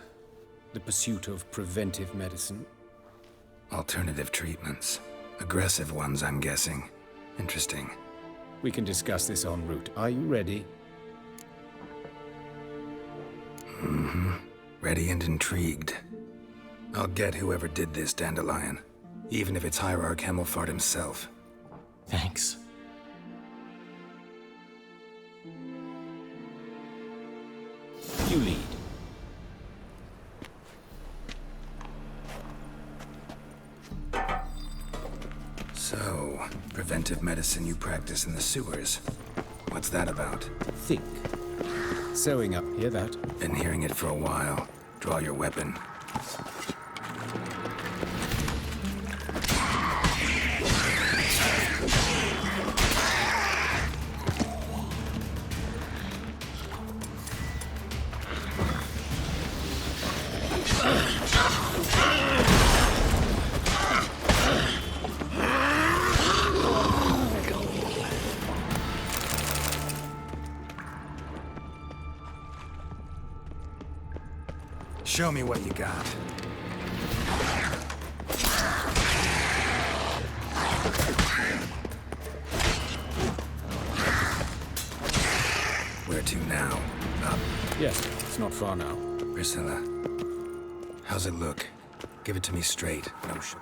Speaker 18: the pursuit of preventive medicine.
Speaker 3: Alternative treatments. Aggressive ones, I'm guessing. Interesting.
Speaker 18: We can discuss this en route. Are you ready?
Speaker 3: Mm-hmm. Ready and intrigued. I'll get whoever did this, Dandelion. Even if it's Hierarch Hemmelfart himself.
Speaker 2: Thanks.
Speaker 18: You lead.
Speaker 3: So, preventive medicine you practice in the sewers. What's that about?
Speaker 18: Think. Sewing up, hear that?
Speaker 3: Been hearing it for a while. Draw your weapon. Show me what you got. Where to now? Up?
Speaker 18: Yes, it's not far now.
Speaker 3: Priscilla, how's it look? Give it to me straight. No sh...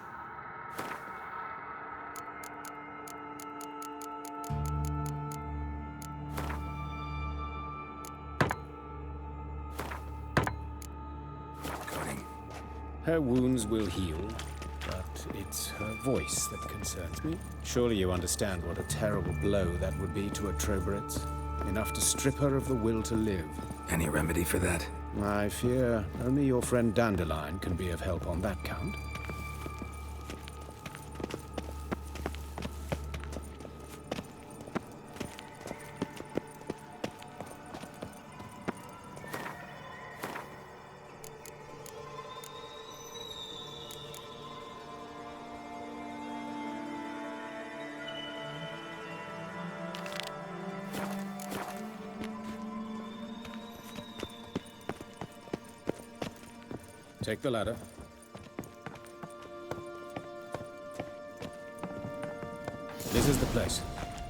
Speaker 18: Her wounds will heal, but it's her voice that concerns me. Surely you understand what a terrible blow that would be to a Trobritz. Enough to strip her of the will to live.
Speaker 3: Any remedy for that?
Speaker 18: I fear only your friend Dandelion can be of help on that count. Take the ladder. This is the place.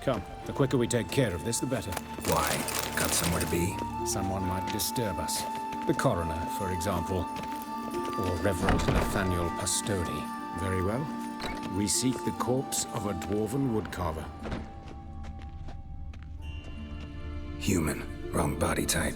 Speaker 18: Come, the quicker we take care of this, the better.
Speaker 3: Why? Got somewhere to be?
Speaker 18: Someone might disturb us. The coroner, for example. Or Reverend Nathaniel Pastodi. Very well. We seek the corpse of a dwarven woodcarver.
Speaker 3: Human. Wrong body type.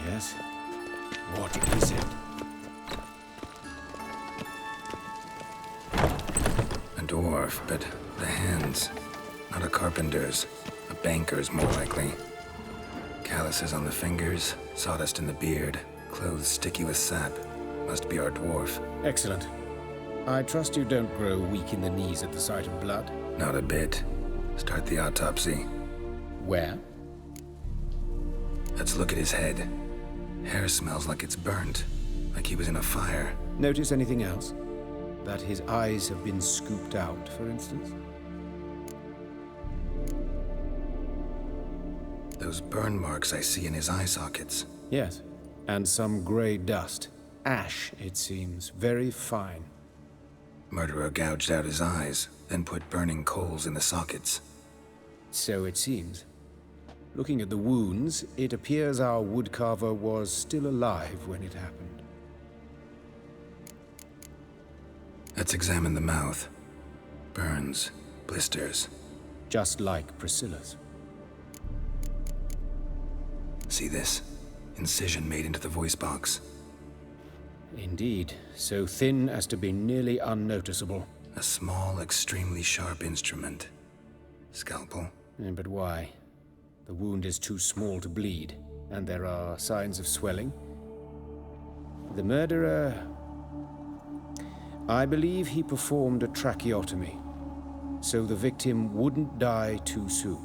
Speaker 18: Yes? What is it?
Speaker 3: A dwarf, but the hands. Not a carpenter's. A banker's, more likely. Calluses on the fingers, sawdust in the beard, clothes sticky with sap. Must be our dwarf.
Speaker 18: Excellent. I trust you don't grow weak in the knees at the sight of blood?
Speaker 3: Not a bit. Start the autopsy.
Speaker 18: Where?
Speaker 3: Let's look at his head. Hair smells like it's burnt, like he was in a fire.
Speaker 18: Notice anything else? That his eyes have been scooped out, for instance?
Speaker 3: Those burn marks I see in his eye sockets.
Speaker 18: Yes, and some grey dust. Ash, it seems. Very fine.
Speaker 3: Murderer gouged out his eyes, then put burning coals in the sockets.
Speaker 18: So it seems. Looking at the wounds, it appears our woodcarver was still alive when it happened.
Speaker 3: Let's examine the mouth. Burns, blisters.
Speaker 18: Just like Priscilla's.
Speaker 3: See this? Incision made into the voice box.
Speaker 18: Indeed, so thin as to be nearly unnoticeable.
Speaker 3: A small, extremely sharp instrument. Scalpel?
Speaker 18: But why? The wound is too small to bleed, and there are signs of swelling. The murderer... I believe he performed a tracheotomy, so the victim wouldn't die too soon.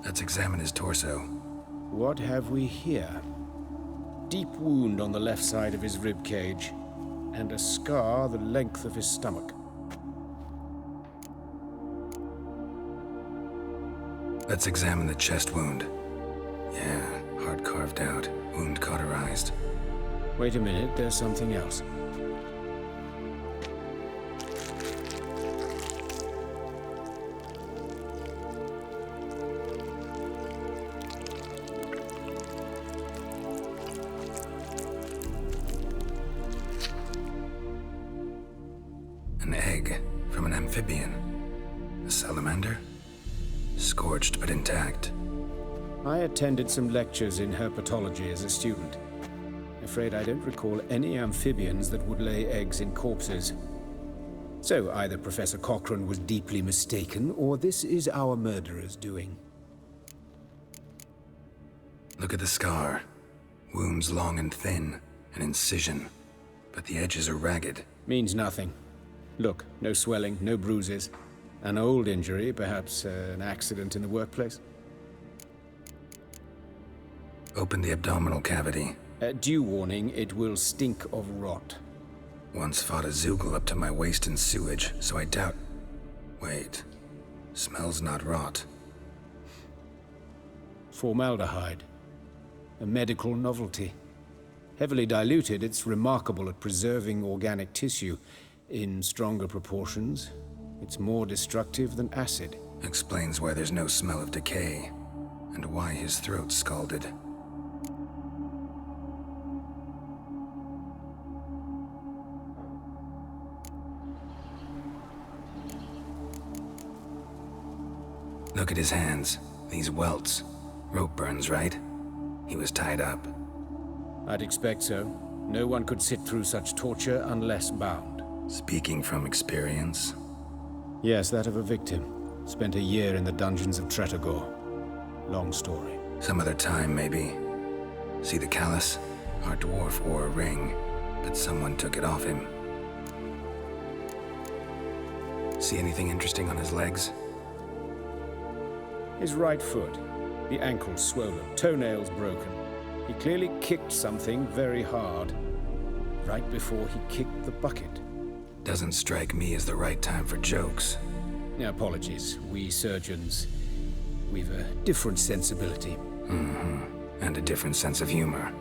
Speaker 3: Let's examine his torso.
Speaker 18: What have we here? Deep wound on the left side of his rib cage, and a scar the length of his stomach.
Speaker 3: Let's examine the chest wound. Yeah, heart carved out, wound cauterized.
Speaker 18: Wait a minute, there's something else.
Speaker 3: An egg from an amphibian. A salamander? Scorched but intact.
Speaker 18: I attended some lectures in herpetology as a student. Afraid I don't recall any amphibians that would lay eggs in corpses. So either Professor Cochrane was deeply mistaken, or this is our murderer's doing.
Speaker 3: Look at the scar. Wounds long and thin, an incision. But the edges are ragged.
Speaker 18: Means nothing. Look, no swelling, no bruises. An old injury, perhaps an accident in the workplace.
Speaker 3: Open the abdominal cavity.
Speaker 18: Due warning, it will stink of rot.
Speaker 3: Once fought a Zeugle up to my waist in sewage, so I doubt... Wait. Smells not rot.
Speaker 18: Formaldehyde. A medical novelty. Heavily diluted, it's remarkable at preserving organic tissue. In stronger proportions, it's more destructive than acid.
Speaker 3: Explains why there's no smell of decay, and why his throat's scalded. Look at his hands. These welts. Rope burns, right? He was tied up.
Speaker 18: I'd expect so. No one could sit through such torture unless bound.
Speaker 3: Speaking from experience?
Speaker 18: Yes, that of a victim. Spent a year in the dungeons of Tretogor. Long story.
Speaker 3: Some other time, maybe. See the callus? Our dwarf wore a ring, but someone took it off him. See anything interesting on his legs?
Speaker 18: His right foot. The ankle swollen, toenails broken. He clearly kicked something very hard. Right before he kicked the bucket.
Speaker 3: Doesn't strike me as the right time for jokes.
Speaker 18: Apologies. We surgeons, we've a different sensibility.
Speaker 3: Mm-hmm. And a different sense of humor.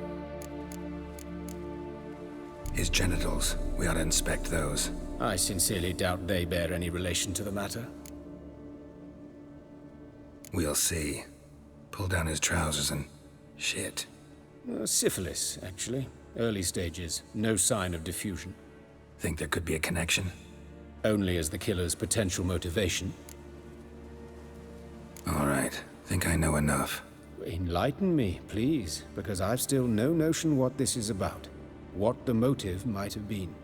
Speaker 3: His genitals, we ought to inspect those.
Speaker 18: I sincerely doubt they bear any relation to the matter.
Speaker 3: We'll see. Pull down his trousers and... shit.
Speaker 18: Syphilis, actually. Early stages. No sign of diffusion.
Speaker 3: Think there could be a connection?
Speaker 18: Only as the killer's potential motivation.
Speaker 3: All right. Think I know enough.
Speaker 18: Enlighten me, please, because I've still no notion what this is about. What the motive might have been.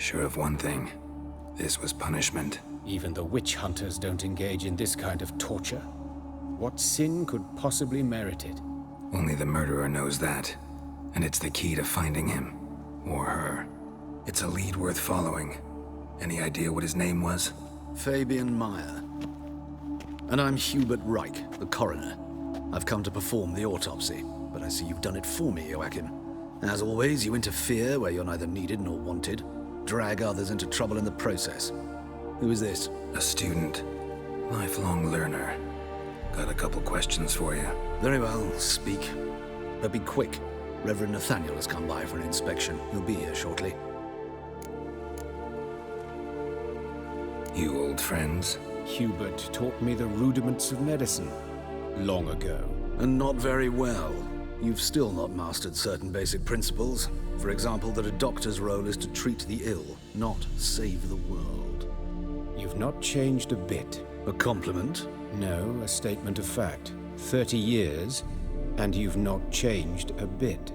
Speaker 3: Sure of one thing. This was punishment.
Speaker 18: Even the witch hunters don't engage in this kind of torture. What sin could possibly merit it?
Speaker 3: Only the murderer knows that. And it's the key to finding him. Or her. It's a lead worth following. Any idea what his name was?
Speaker 19: Fabian Meyer. And I'm Hubert Reich, the coroner. I've come to perform the autopsy, but I see you've done it for me, Joachim. As always, you interfere where you're neither needed nor wanted. Drag others into trouble in the process. Who is this?
Speaker 3: A student. Lifelong learner. Got a couple questions for you.
Speaker 19: Very well, speak. But be quick. Reverend Nathaniel has come by for an inspection. He'll be here shortly.
Speaker 3: You old friends?
Speaker 18: Hubert taught me the rudiments of medicine. Long ago.
Speaker 19: And not very well. You've still not mastered certain basic principles. For example, that a doctor's role is to treat the ill, not save the world.
Speaker 18: You've not changed a bit.
Speaker 19: A compliment?
Speaker 18: No, a statement of fact. 30 years, and you've not changed a bit.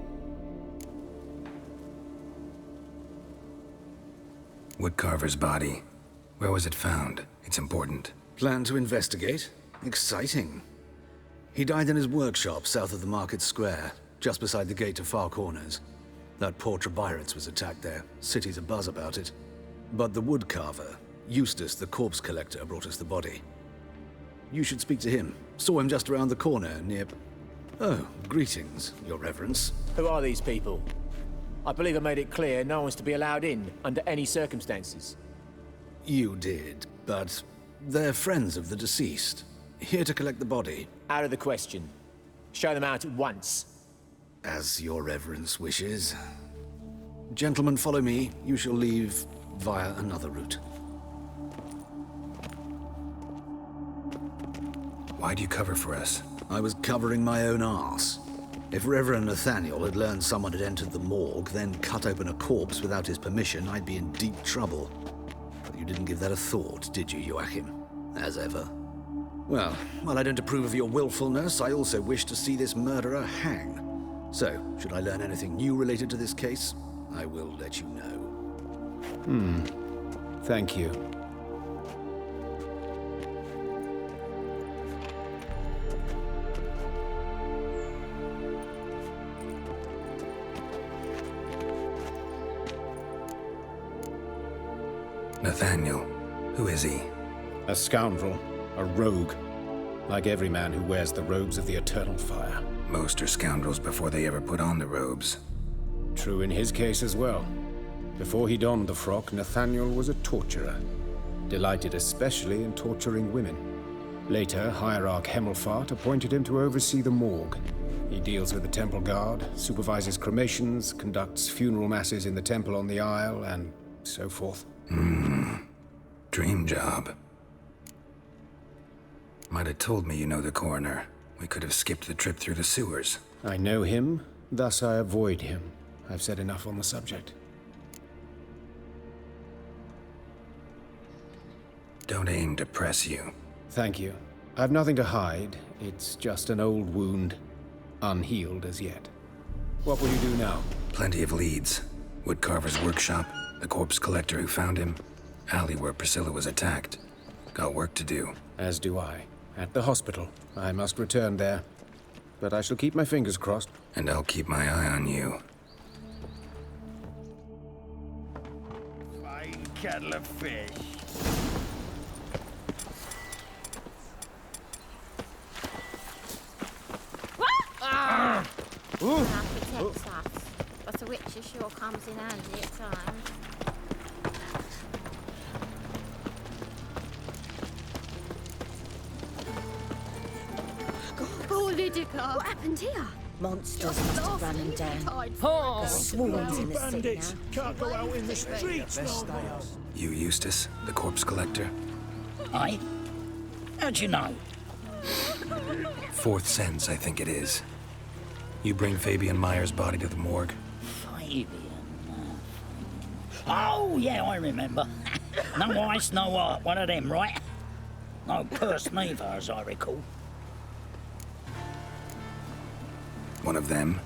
Speaker 3: Woodcarver's body. Where was it found? It's important.
Speaker 19: Plan to investigate? Exciting. He died in his workshop south of the market square, just beside the gate to Far Corners. That poor Trebirates was attacked there. City's abuzz about it. But the woodcarver, Eustace the corpse collector, brought us the body. You should speak to him. Saw him just around the corner near... Oh, greetings, Your Reverence.
Speaker 20: Who are these people? I believe I made it clear no one's to be allowed in under any circumstances.
Speaker 19: You did, but they're friends of the deceased. Here to collect the body.
Speaker 20: Out of the question. Show them out at once.
Speaker 19: As Your Reverence wishes. Gentlemen, follow me. You shall leave via another route.
Speaker 3: Why do you cover for us?
Speaker 19: I was covering my own arse. If Reverend Nathaniel had learned someone had entered the morgue, then cut open a corpse without his permission, I'd be in deep trouble. But you didn't give that a thought, did you, Joachim? As ever. Well, while I don't approve of your willfulness, I also wish to see this murderer hang. So, should I learn anything new related to this case, I will let you know.
Speaker 18: Thank you.
Speaker 3: Nathaniel, who is he?
Speaker 18: A scoundrel, a rogue, like every man who wears the robes of the Eternal Fire.
Speaker 3: Most are scoundrels before they ever put on the robes.
Speaker 18: True in his case as well. Before he donned the frock, Nathaniel was a torturer, delighted especially in torturing women. Later, Hierarch Hemelfart appointed him to oversee the morgue. He deals with the temple guard, supervises cremations, conducts funeral masses in the temple on the Isle, and so forth.
Speaker 3: Dream job. Might have told me you know the coroner. We could have skipped the trip through the sewers.
Speaker 18: I know him, thus I avoid him. I've said enough on the subject.
Speaker 3: Don't aim to press you.
Speaker 18: Thank you. I've nothing to hide. It's just an old wound, unhealed as yet. What will you do now?
Speaker 3: Plenty of leads. Woodcarver's workshop, the corpse collector who found him, alley where Priscilla was attacked. Got work to do.
Speaker 18: As do I. At the hospital. I must return there. But I shall keep my fingers crossed.
Speaker 3: And I'll keep my eye on you.
Speaker 16: Fine kettle of fish.
Speaker 9: That protects us, but a witch sure comes in handy at times.
Speaker 15: Oh, Lydica!
Speaker 12: What happened here? Monsters must have run them down. The swarms in the city now.
Speaker 16: Can't go out in the streets no more.
Speaker 3: You, Eustace, the corpse collector?
Speaker 21: Aye? How'd you know?
Speaker 3: Fourth sense, I think it is. You bring Fabian Meyer's body to the morgue?
Speaker 21: Fabian. Oh, yeah, I remember. No ice, no art, one of them, right? No purse neither, as I recall.
Speaker 3: One of them?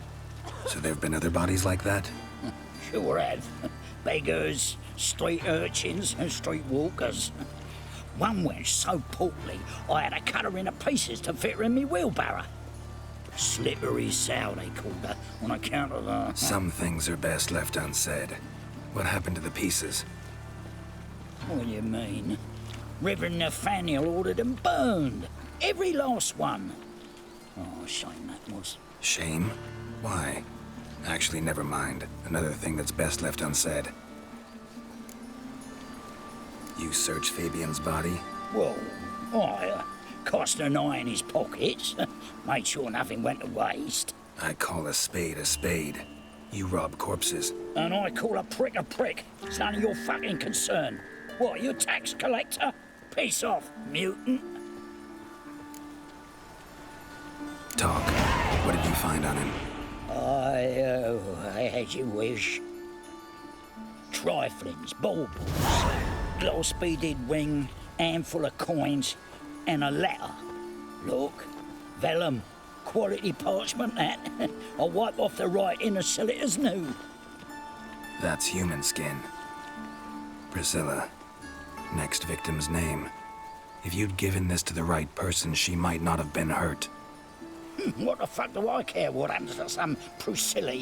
Speaker 3: So there have been other bodies like that?
Speaker 21: Sure have. Beggars, street urchins, and street walkers. One wench so portly, I had to cut her into pieces to fit her in me wheelbarrow. Slippery sow, they called her, on account of her.
Speaker 3: Some things are best left unsaid. What happened to the pieces?
Speaker 21: What do you mean? Reverend Nathaniel ordered them burned. Every last one. Oh, shame that was.
Speaker 3: Shame? Why? Actually, never mind. Another thing that's best left unsaid. You searched Fabian's body?
Speaker 21: Whoa, I cast an eye in his pockets. Made sure nothing went to waste.
Speaker 3: I call a spade a spade. You rob corpses.
Speaker 21: And I call a prick a prick. It's none of your fucking concern. What, you tax collector? Piss off, mutant.
Speaker 3: Talk. What did you find on him?
Speaker 21: As you wish. Triflings, baubles, gloss-beaded ring, handful of coins, and a letter. Look, vellum, quality parchment that. I'll wipe off the writing and sell it as new.
Speaker 3: That's human skin. Priscilla. Next victim's name. If you'd given this to the right person, she might not have been hurt.
Speaker 21: What the fuck do I care what happens to some Priscilla?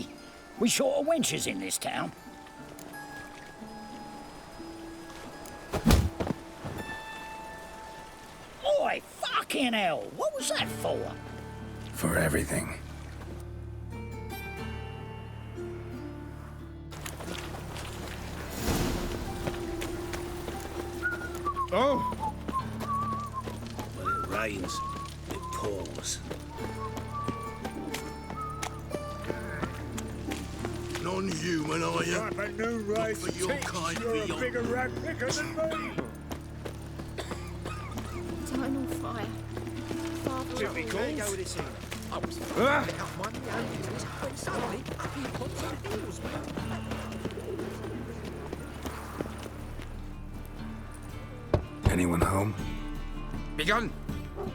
Speaker 21: We short of wenches in this town. Oi, fuck! Fucking hell, what was that for?
Speaker 3: For everything.
Speaker 4: Oh!
Speaker 5: When it rains, it pours.
Speaker 10: Non-human, are you?
Speaker 4: Got a new race
Speaker 10: for your kind
Speaker 4: You're a
Speaker 10: beyond.
Speaker 4: bigger rat picker than me.
Speaker 13: Eternal fire. Father
Speaker 4: Jimmy
Speaker 13: of
Speaker 4: Gold.
Speaker 13: always.
Speaker 4: Go with this in.
Speaker 20: I was
Speaker 4: Ah!
Speaker 20: out minding my own business when suddenly up he pops in the deals, mate.
Speaker 3: Anyone home?
Speaker 17: Begone,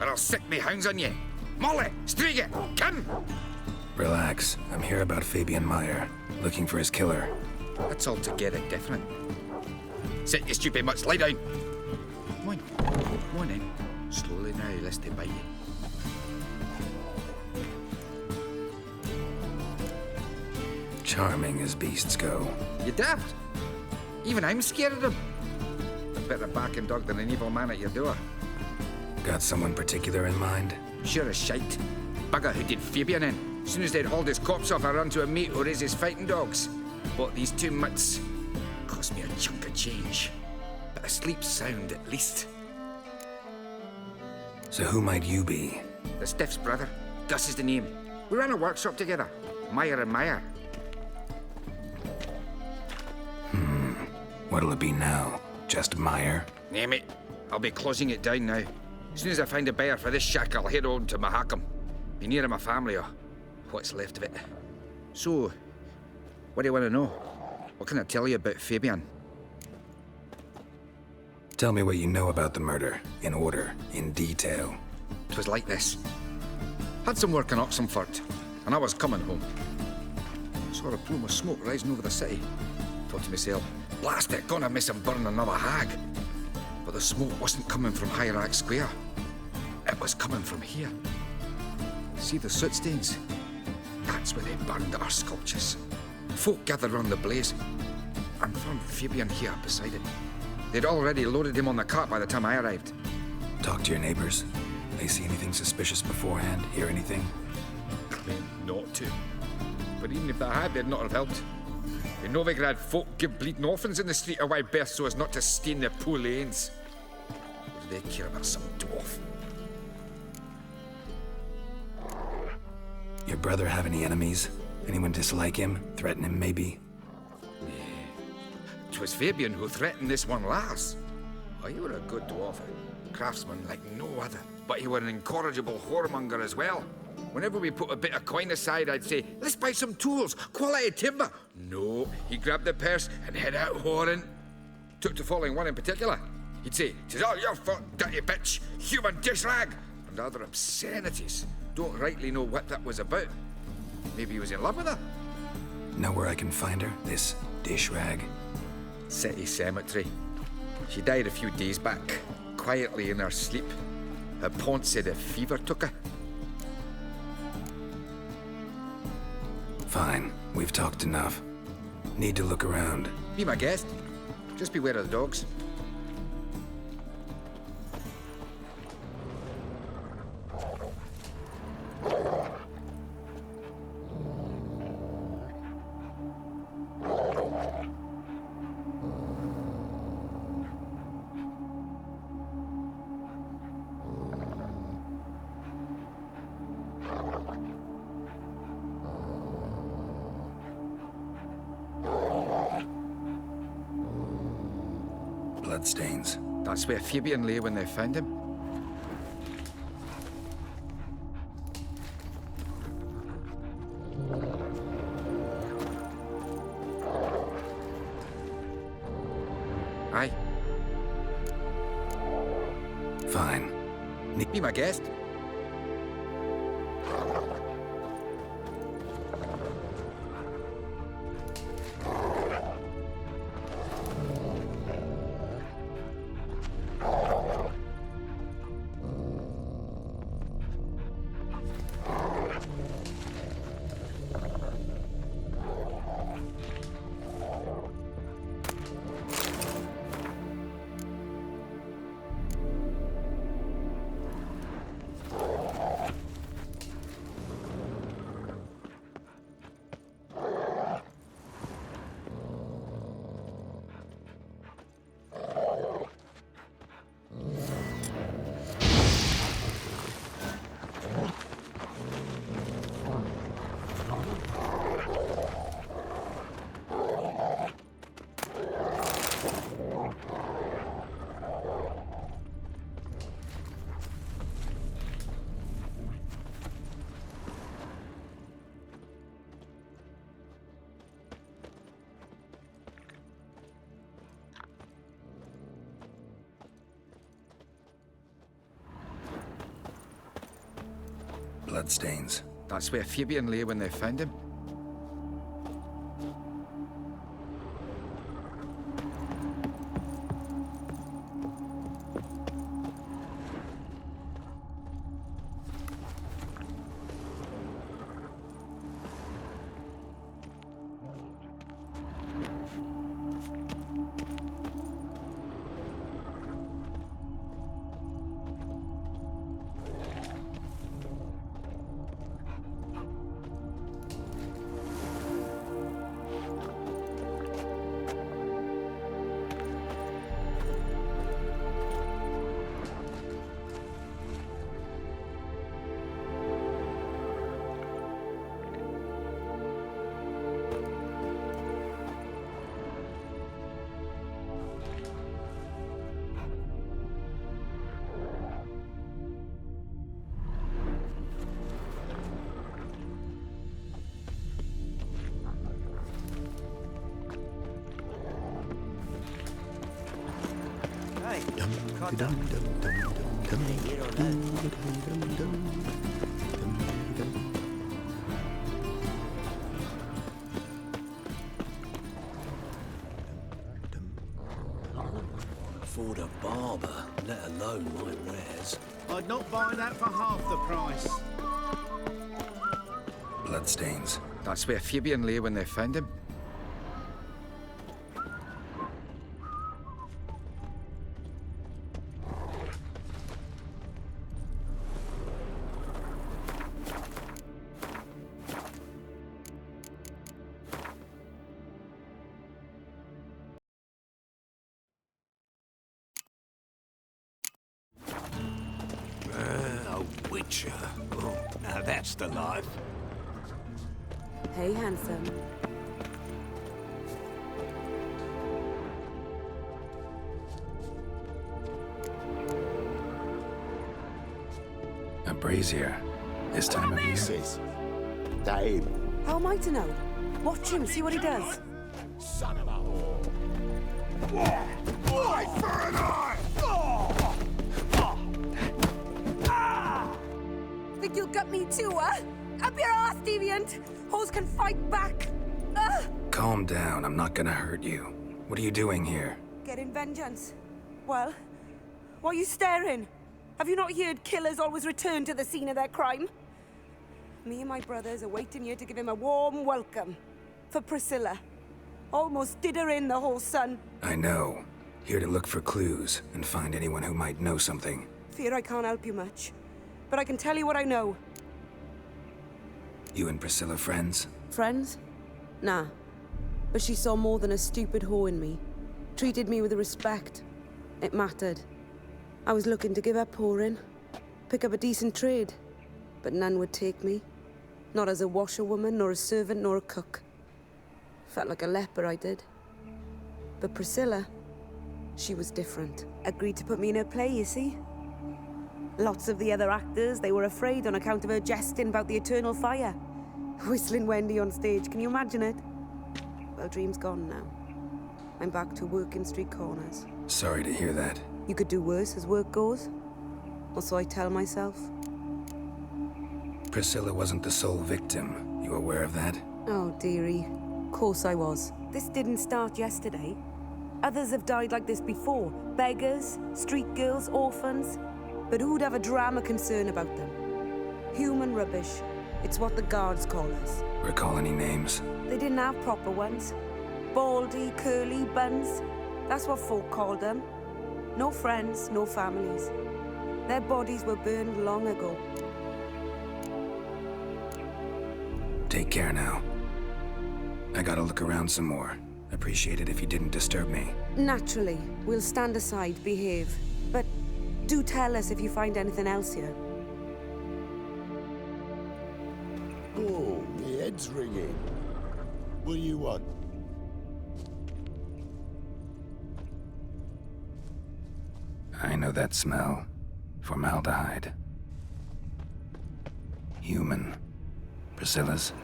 Speaker 17: or I'll set me hounds on you. Molly, Striga, come!
Speaker 3: Relax. I'm here about Fabian Meyer, looking for his killer.
Speaker 17: That's altogether different. Sit, you stupid mutts, lie down. Come on, come on then. Slowly now, lest they bite you.
Speaker 3: Charming as beasts go.
Speaker 17: You daft? Even I'm scared of them. A better barking dog than an evil man at your door.
Speaker 3: Got someone particular in mind?
Speaker 17: Sure as shite. Bugger who did Fabian in. As soon as they'd hauled his corpse off, I ran to a mate who raised his fighting dogs. Bought these 2 mutts. Cost me a chunk of change. But I sleep sound at least.
Speaker 3: So who might you be?
Speaker 17: The Stiff's brother. Gus is the name. We ran a workshop together. Meyer and Meyer.
Speaker 3: What'll it be now? Just Meyer?
Speaker 17: Name it. I'll be closing it down now. As soon as I find a buyer for this shack, I'll head on to Mahakam. Be near my family or what's left of it. So, what do you want to know? What can I tell you about Fabian?
Speaker 3: Tell me what you know about the murder, in order, in detail.
Speaker 17: 'Twas like this. Had some work in Oxenford, and I was coming home. Saw a plume of smoke rising over the city. Thought to myself, blast it, gonna miss him burn another hag. But the smoke wasn't coming from Hierarch Square. It was coming from here. See the soot stains? That's where they burned our sculptures. Folk gathered round the blaze, and found Fabian here beside it. They'd already loaded him on the cart by the time I arrived.
Speaker 3: Talk to your neighbors. They see anything suspicious beforehand? Hear anything?
Speaker 17: Claimed not to. But even if they had, they'd not have helped. In Novigrad, folk give bleeding orphans in the street a wide berth so as not to stain their poor lanes. What do they care about some dwarf?
Speaker 3: Your brother have any enemies? Anyone dislike him? Threaten him, maybe?
Speaker 17: 'Twas Fabian who threatened this one last. Oh, you were a good dwarf, a craftsman like no other. But you were an incorrigible whoremonger as well. Whenever we put a bit of coin aside, I'd say, let's buy some tools, quality timber. No, he grabbed the purse and head out whoring. Took to following one in particular. He'd say, "'Tis all your fault, dirty bitch, human dish rag," and other obscenities. Don't rightly know what that was about. Maybe he was in love with her.
Speaker 3: Know where I can find her? This dish rag?
Speaker 17: City Cemetery. She died a few days back, quietly in her sleep. Her pont said a fever took her.
Speaker 3: Fine. We've talked enough. Need to look around.
Speaker 17: Be my guest. Just beware of the dogs.
Speaker 3: Bloodstains.
Speaker 17: That's where Fabian lay when they found him. Aye.
Speaker 3: Fine.
Speaker 17: Be my guest.
Speaker 3: Bloodstains.
Speaker 17: That's where Fabian lay when they found him.
Speaker 19: Afford a barber, let alone my wares.
Speaker 14: I'd not buy that for half the price.
Speaker 3: Bloodstains.
Speaker 17: That's where Fabian lay when they found him.
Speaker 5: A witcher. Oh, now that's the life.
Speaker 6: Hey, handsome.
Speaker 3: A brazier. This time of year.
Speaker 10: That him?
Speaker 6: How am I to know? Watch him, see what he does.
Speaker 10: Son of a whore. Eye for an eye!
Speaker 6: Think you'll gut me too, huh? Up your ass, deviant! Hoes can fight back!
Speaker 3: Calm down, I'm not gonna hurt you. What are you doing here?
Speaker 6: Getting vengeance. Well, why are you staring? Have you not heard killers always return to the scene of their crime? Me and my brothers are waiting here to give him a warm welcome. For Priscilla. Almost did her in, the whole son.
Speaker 3: I know. Here to look for clues and find anyone who might know something.
Speaker 6: Fear I can't help you much. But I can tell you what I know.
Speaker 3: You and Priscilla friends?
Speaker 6: Friends? Nah. But she saw more than a stupid whore in me. Treated me with respect. It mattered. I was looking to give up whoring. Pick up a decent trade. But none would take me. Not as a washerwoman, nor a servant, nor a cook. Felt like a leper, I did. But Priscilla, she was different. Agreed to put me in her play, you see? Lots of the other actors, they were afraid on account of her jesting about the eternal fire. Whistling Wendy on stage, can you imagine it? Well, dream's gone now. I'm back to working street corners.
Speaker 3: Sorry to hear that.
Speaker 6: You could do worse as work goes. Or so I tell myself.
Speaker 3: Priscilla wasn't the sole victim. You aware of that?
Speaker 6: Oh, dearie. Course I was. This didn't start yesterday. Others have died like this before. Beggars, street girls, orphans. But who'd have a drama concern about them? Human rubbish. It's what the guards call us.
Speaker 3: Recall any names?
Speaker 6: They didn't have proper ones. Baldy, curly, buns. That's what folk called them. No friends, no families. Their bodies were burned long ago.
Speaker 3: Take care now. I gotta look around some more. Appreciate it if you didn't disturb me.
Speaker 6: Naturally. We'll stand aside, behave. But do tell us if you find anything else here.
Speaker 10: Oh, my head's ringing. What do you want?
Speaker 3: I know that smell. Formaldehyde. Human. Priscilla's.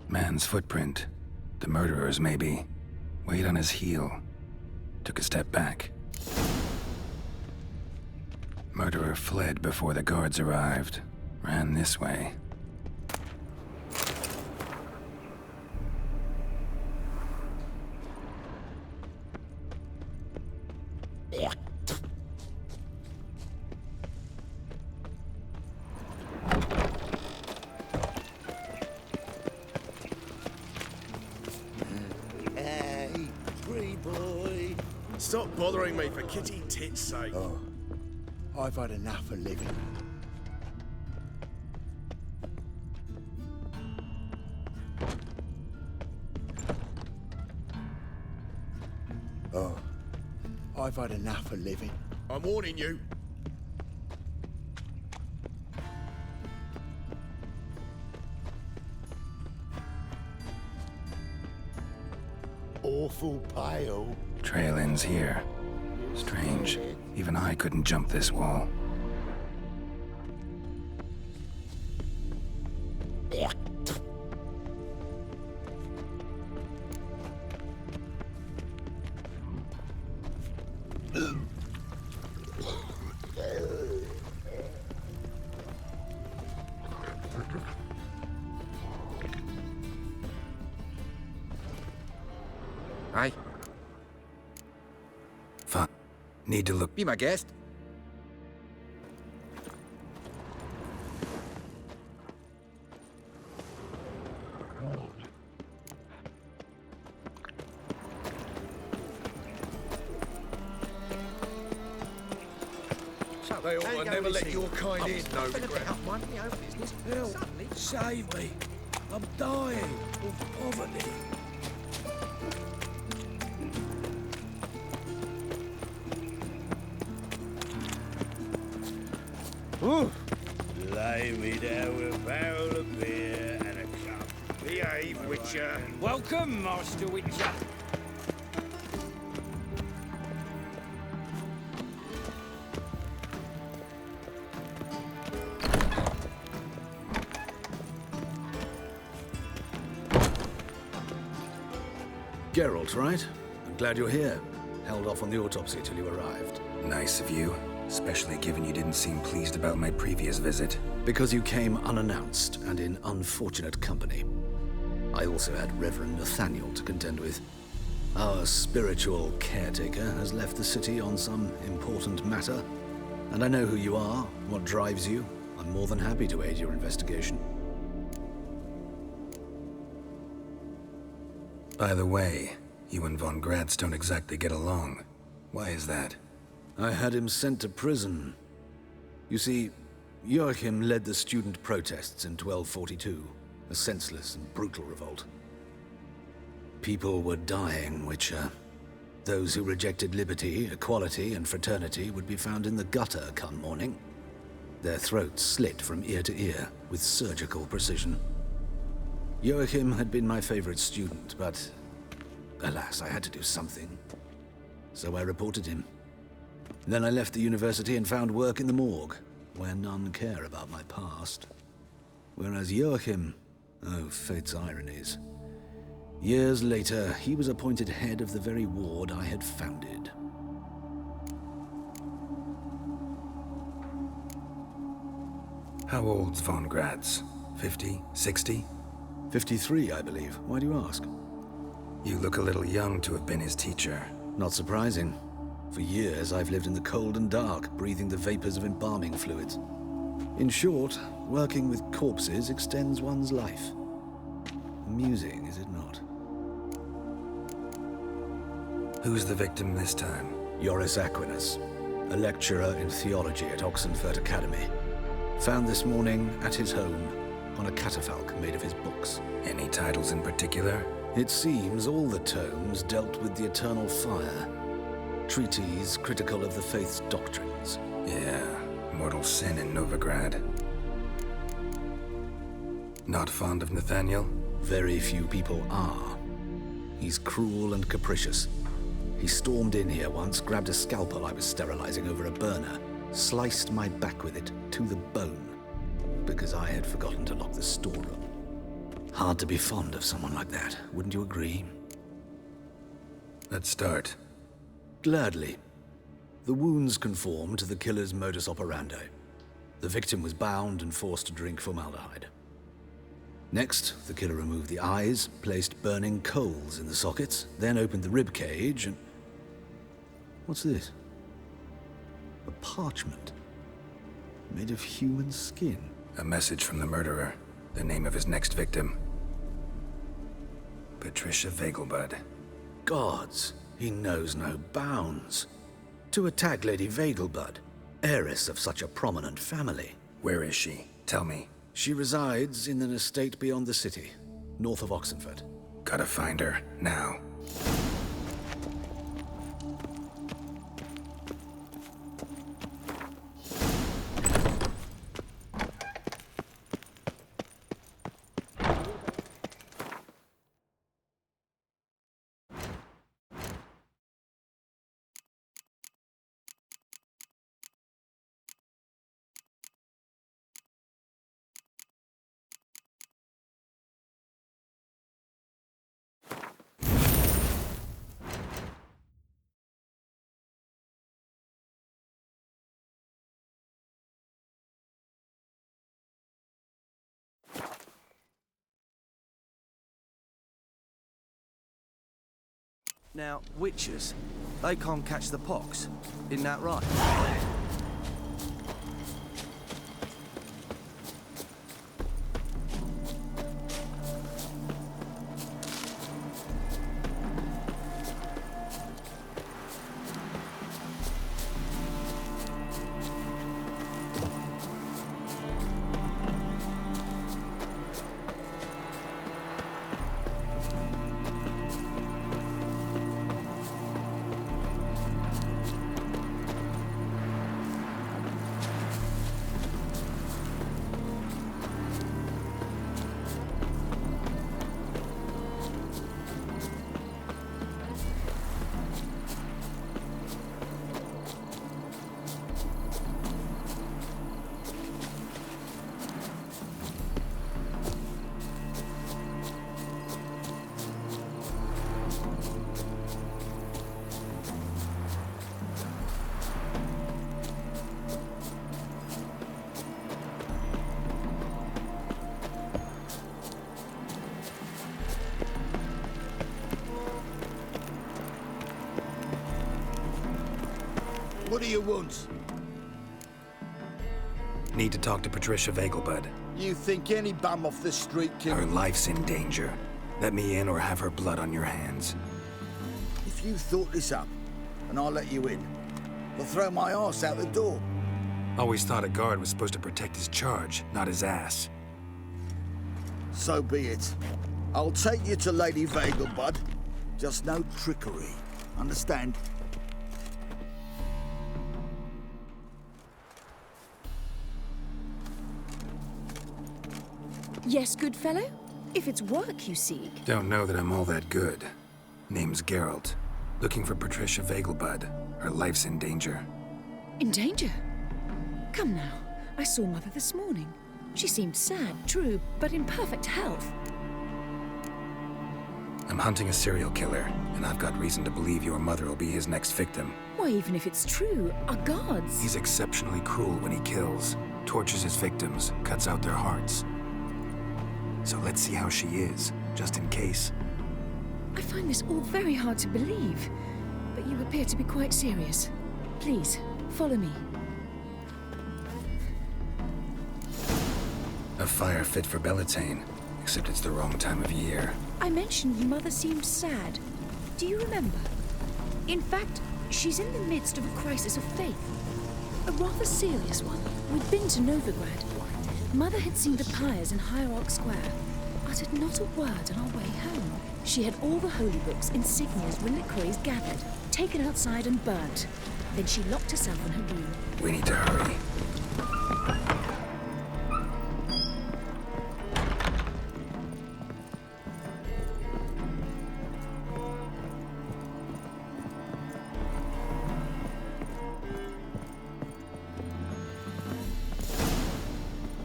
Speaker 3: Man's footprint. The murderer's, maybe. Weight on his heel. Took a step back. Murderer fled before the guards arrived. Ran this way.
Speaker 1: Hey, free boy.
Speaker 7: Stop bothering me for kitty tits' sake.
Speaker 1: Oh, I've had enough of living. Oh, I've had enough of living.
Speaker 7: I'm warning you.
Speaker 10: Awful pale.
Speaker 3: Trail ends here. Strange. Even I couldn't jump this wall.
Speaker 17: Aye.
Speaker 3: Fine. Need to look.
Speaker 17: Be my guest.
Speaker 7: They ought to never let your kind in, no regret.
Speaker 5: Help! Save me! I'm dying of poverty.
Speaker 7: Ooh.
Speaker 5: Lay me down with a barrel of beer and a cup.
Speaker 7: Behave, Witcher.
Speaker 21: Welcome, Master Witcher.
Speaker 19: Geralt, right? I'm glad you're here. Held off on the autopsy till you arrived.
Speaker 3: Nice of you, especially given you didn't seem pleased about my previous visit.
Speaker 19: Because you came unannounced and in unfortunate company. I also had Reverend Nathaniel to contend with. Our spiritual caretaker has left the city on some important matter, and I know who you are, what drives you. I'm more than happy to aid your investigation.
Speaker 3: By the way, you and Von Gratz don't exactly get along. Why is that?
Speaker 19: I had him sent to prison. You see, Joachim led the student protests in 1242, a senseless and brutal revolt. People were dying, Witcher. Those who rejected liberty, equality, and fraternity would be found in the gutter come morning. Their throats slit from ear to ear with surgical precision. Joachim had been my favorite student, but alas, I had to do something. So I reported him. Then I left the university and found work in the morgue, where none care about my past. Whereas Joachim, oh, fate's ironies. Years later, he was appointed head of the very ward I had founded.
Speaker 3: How old's Von Gratz? 50? 60?
Speaker 19: 53, I believe. Why do you ask?
Speaker 3: You look a little young to have been his teacher.
Speaker 19: Not surprising. For years, I've lived in the cold and dark, breathing the vapors of embalming fluids. In short, working with corpses extends one's life. Amusing, is it not?
Speaker 3: Who's the victim this time?
Speaker 19: Joris Aquinas, a lecturer in theology at Oxenfurt Academy. Found this morning at his home on a catafalque made of his books.
Speaker 3: Any titles in particular?
Speaker 19: It seems all the tomes dealt with the eternal fire. Treatises critical of the faith's doctrines.
Speaker 3: Yeah, mortal sin in Novigrad. Not fond of Nathaniel?
Speaker 19: Very few people are. He's cruel and capricious. He stormed in here once, grabbed a scalpel I was sterilizing over a burner, sliced my back with it to the bone, because I had forgotten to lock the storeroom. Hard to be fond of someone like that, wouldn't you agree?
Speaker 3: Let's start.
Speaker 19: Gladly. The wounds conform to the killer's modus operandi. The victim was bound and forced to drink formaldehyde. Next, the killer removed the eyes, placed burning coals in the sockets, then opened the rib cage and... What's this? A parchment. Made of human skin.
Speaker 3: A message from the murderer. The name of his next victim. Patricia Vegelbud.
Speaker 19: Gods, he knows no bounds. To attack Lady Vegelbud, heiress of such a prominent family.
Speaker 3: Where is she? Tell me.
Speaker 19: She resides in an estate beyond the city, north of Oxenford.
Speaker 3: Gotta find her, now.
Speaker 11: Now, witches, they can't catch the pox. Isn't that right?
Speaker 7: What do you want?
Speaker 3: Need to talk to Patricia Vegelbud.
Speaker 7: You think any bum off the street can...
Speaker 3: Her life's in danger. Let me in or have her blood on your hands.
Speaker 7: If you thought this up, and I'll let you in, I'll throw my ass out the door.
Speaker 3: Always thought a guard was supposed to protect his charge, not his ass.
Speaker 7: So be it. I'll take you to Lady Vegelbud. Just no trickery. Understand?
Speaker 22: Yes, good fellow? If it's work you seek.
Speaker 3: Don't know that I'm all that good. Name's Geralt. Looking for Patricia Vegelbud. Her life's in danger.
Speaker 22: In danger? Come now. I saw Mother this morning. She seemed sad, true, but in perfect health.
Speaker 3: I'm hunting a serial killer, and I've got reason to believe your mother will be his next victim.
Speaker 22: Why, even if it's true, our gods...
Speaker 3: He's exceptionally cruel when he kills, tortures his victims, cuts out their hearts. So let's see how she is, just in case.
Speaker 22: I find this all very hard to believe, but you appear to be quite serious. Please, follow me.
Speaker 3: A fire fit for Bellatane, except it's the wrong time of year.
Speaker 22: I mentioned Mother seemed sad. Do you remember? In fact, she's in the midst of a crisis of faith. A rather serious one. We'd been to Novigrad. Mother had seen the pyres in Hierarch Square, uttered not a word on our way home. She had all the holy books, insignias, reliquaries gathered, taken outside and burnt. Then she locked herself in her room.
Speaker 3: We need to hurry.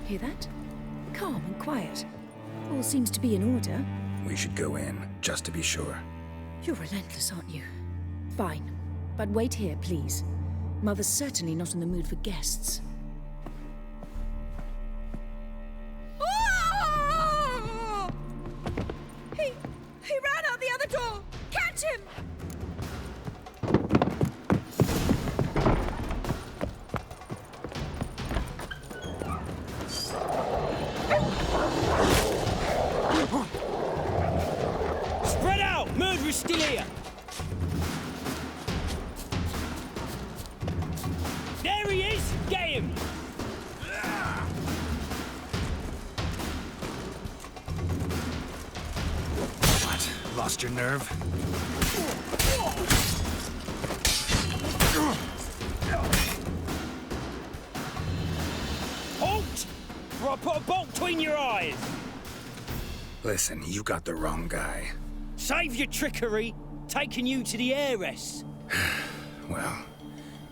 Speaker 22: Hear that? Calm and quiet. All seems to be in order.
Speaker 3: We should go in, just to be sure.
Speaker 22: You're relentless, aren't you? Fine. But wait here, please. Mother's certainly not in the mood for guests. Oh! He ran out the other door! Catch him!
Speaker 2: Spread out! Murderer's still here! There he is! Get him!
Speaker 3: What? Lost your nerve?
Speaker 2: Halt! Or I'll put a bolt between your eyes!
Speaker 3: Listen, you got the wrong guy.
Speaker 2: Save your trickery! Taking you to the heiress!
Speaker 3: Well,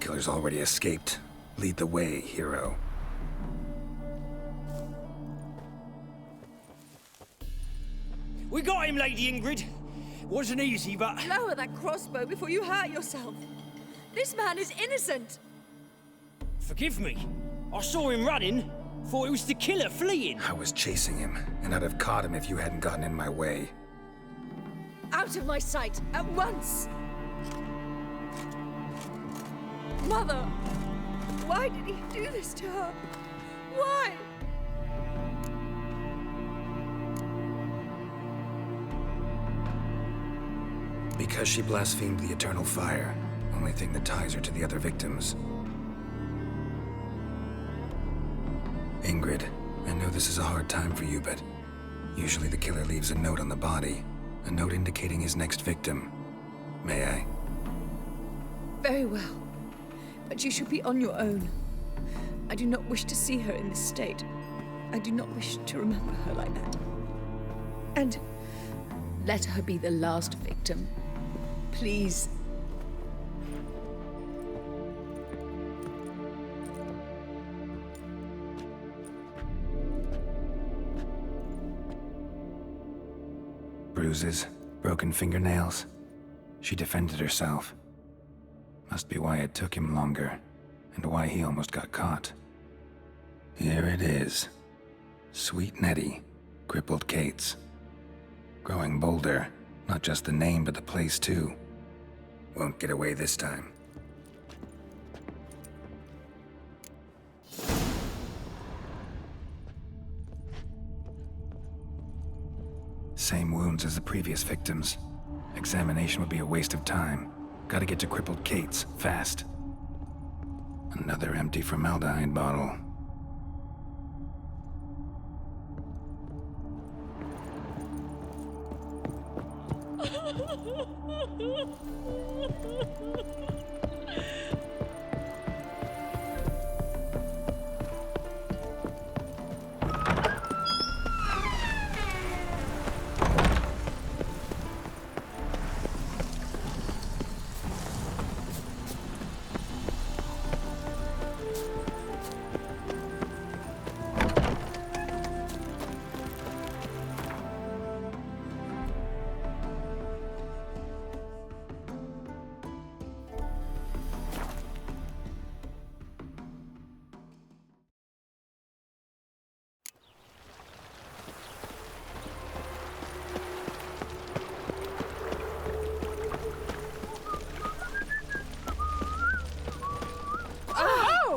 Speaker 3: killer's already escaped. Lead the way, hero.
Speaker 2: We got him, Lady Ingrid. Wasn't easy, but...
Speaker 22: Lower that crossbow before you hurt yourself. This man is innocent.
Speaker 2: Forgive me. I saw him running. Thought it was the killer fleeing.
Speaker 3: I was chasing him, and I'd have caught him if you hadn't gotten in my way.
Speaker 22: Out of my sight, at once! Mother! Why did he do this to her? Why?
Speaker 3: Because she blasphemed the eternal fire. Only thing that ties her to the other victims. Ingrid, I know this is a hard time for you, but usually the killer leaves a note on the body. A note indicating his next victim. May I?
Speaker 22: Very well. But you should be on your own. I do not wish to see her in this state. I do not wish to remember her like that. And let her be the last victim. Please.
Speaker 3: Bruises, broken fingernails. She defended herself. Must be why it took him longer, and why he almost got caught. Here it is. Sweet Nettie, crippled Kate's. Growing bolder, not just the name but the place too. Won't get away this time. Same wounds as the previous victims. Examination would be a waste of time. Gotta get to crippled Kate's, fast. Another empty formaldehyde bottle.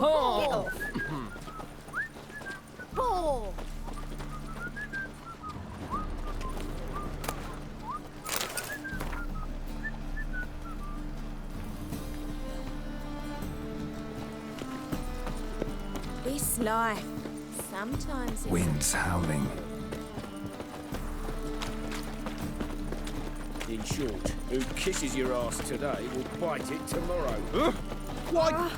Speaker 22: Oh!
Speaker 9: Oh! This life, sometimes it's...
Speaker 3: Wind's howling.
Speaker 18: In short, who kisses your ass today will bite it tomorrow. Why?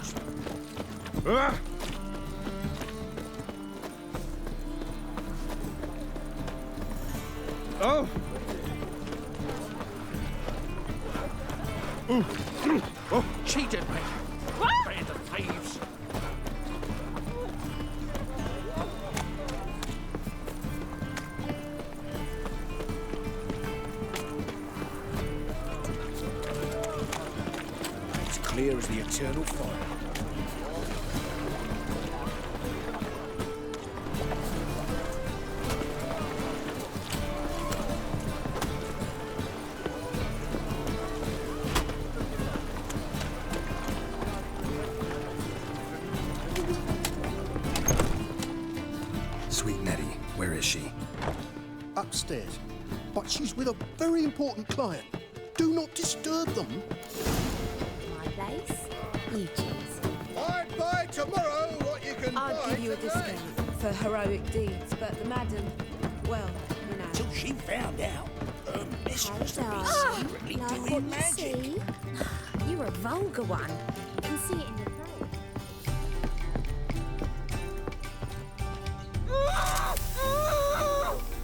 Speaker 14: Oh! Oh, cheated me! Band of thieves!
Speaker 18: It's clear as the eternal fire.
Speaker 3: Sweet Nettie, where is she?
Speaker 4: Upstairs. But she's with a very important client. Do not disturb them.
Speaker 9: My place? You choose.
Speaker 4: I'd buy tomorrow what you can buy
Speaker 6: I'd give you a
Speaker 4: tonight.
Speaker 6: discount for heroic deeds, but the madam, well, you know.
Speaker 21: Till she found out her mistress had been
Speaker 9: Ah,
Speaker 21: secretly
Speaker 9: like
Speaker 21: doing
Speaker 9: what
Speaker 21: magic.
Speaker 9: you see? You're a vulgar one. You can see it in the face.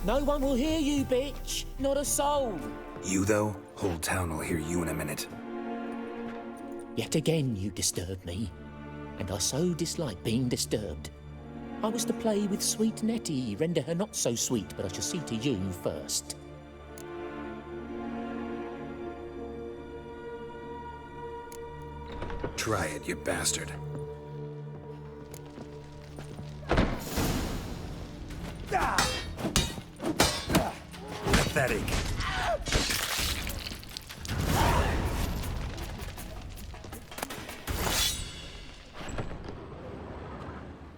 Speaker 20: No one will hear you, bitch. Not a soul.
Speaker 3: You, though? Whole town will hear you in a minute.
Speaker 20: Yet again you disturb me, and I so dislike being disturbed. I was to play with sweet Nettie, render her not so sweet, but I shall see to you first.
Speaker 3: Try it, you bastard.
Speaker 5: Pathetic.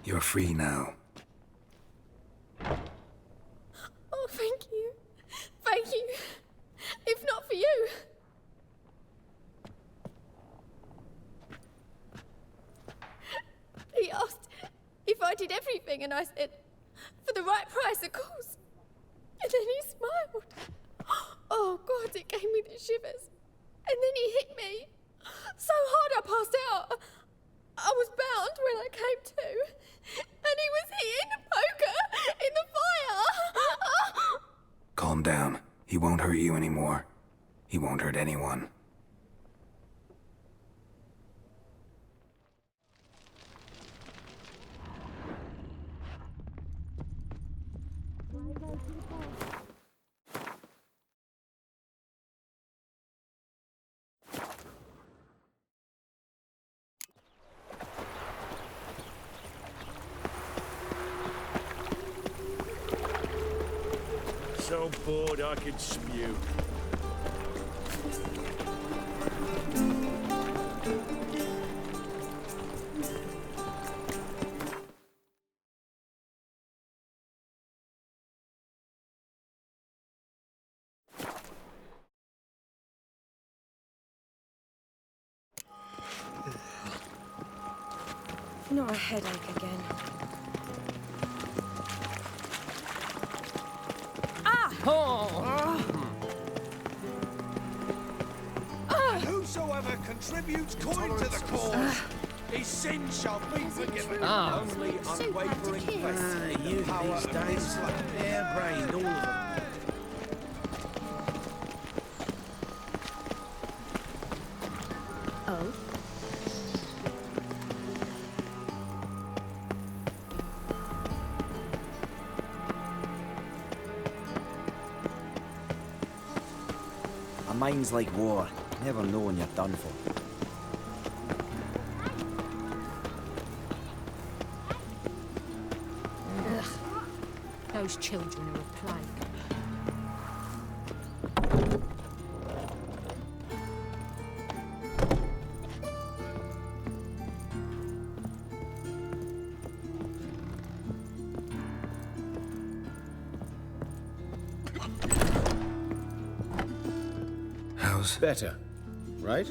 Speaker 3: You're free now.
Speaker 13: Oh, thank you. Thank you. If not for you. He asked if I did everything, and I said, for the right price, of course. And then he smiled. Oh, God, it gave me the shivers. And then he hit me so hard I passed out. I was bound when I came to. And he was hitting the poker in the fire.
Speaker 3: Calm down. He won't hurt you anymore. He won't hurt anyone.
Speaker 16: So bored I could spew.
Speaker 13: Not a headache again.
Speaker 14: Whosoever contributes coin to the cause, his sin shall be forgiven. Only unwavering faith in the power of his
Speaker 17: Harebrained, all of them.
Speaker 13: Oh?
Speaker 11: A mind's like war. Never know when you're done for.
Speaker 22: Ugh. Those children are a plague.
Speaker 3: How's...
Speaker 18: Better, right?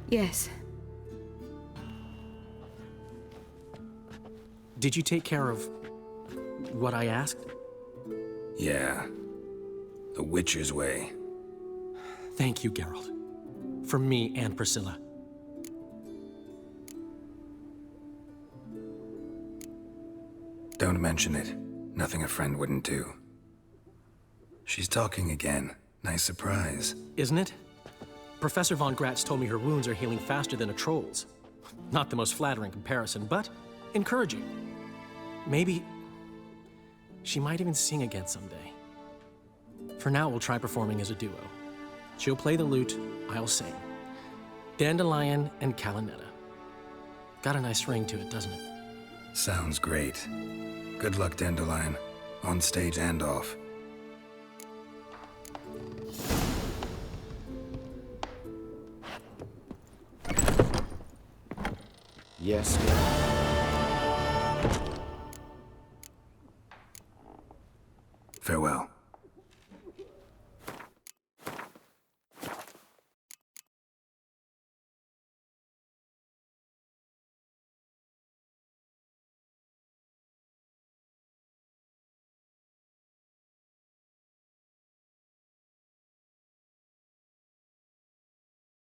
Speaker 6: Yes.
Speaker 8: Did you take care of what I asked?
Speaker 3: Yeah. The Witcher's way.
Speaker 8: Thank you, Geralt. From me and Priscilla.
Speaker 3: Don't mention it. Nothing a friend wouldn't do. She's talking again. Nice surprise.
Speaker 8: Isn't it? Professor von Gratz told me her wounds are healing faster than a troll's. Not the most flattering comparison, but encouraging. Maybe she might even sing again someday. For now, we'll try performing as a duo. She'll play the lute, I'll sing. Dandelion and Calinetta. Got a nice ring to it, doesn't it?
Speaker 3: Sounds great. Good luck, Dandelion. On stage and off.
Speaker 18: Yes,
Speaker 3: Farewell.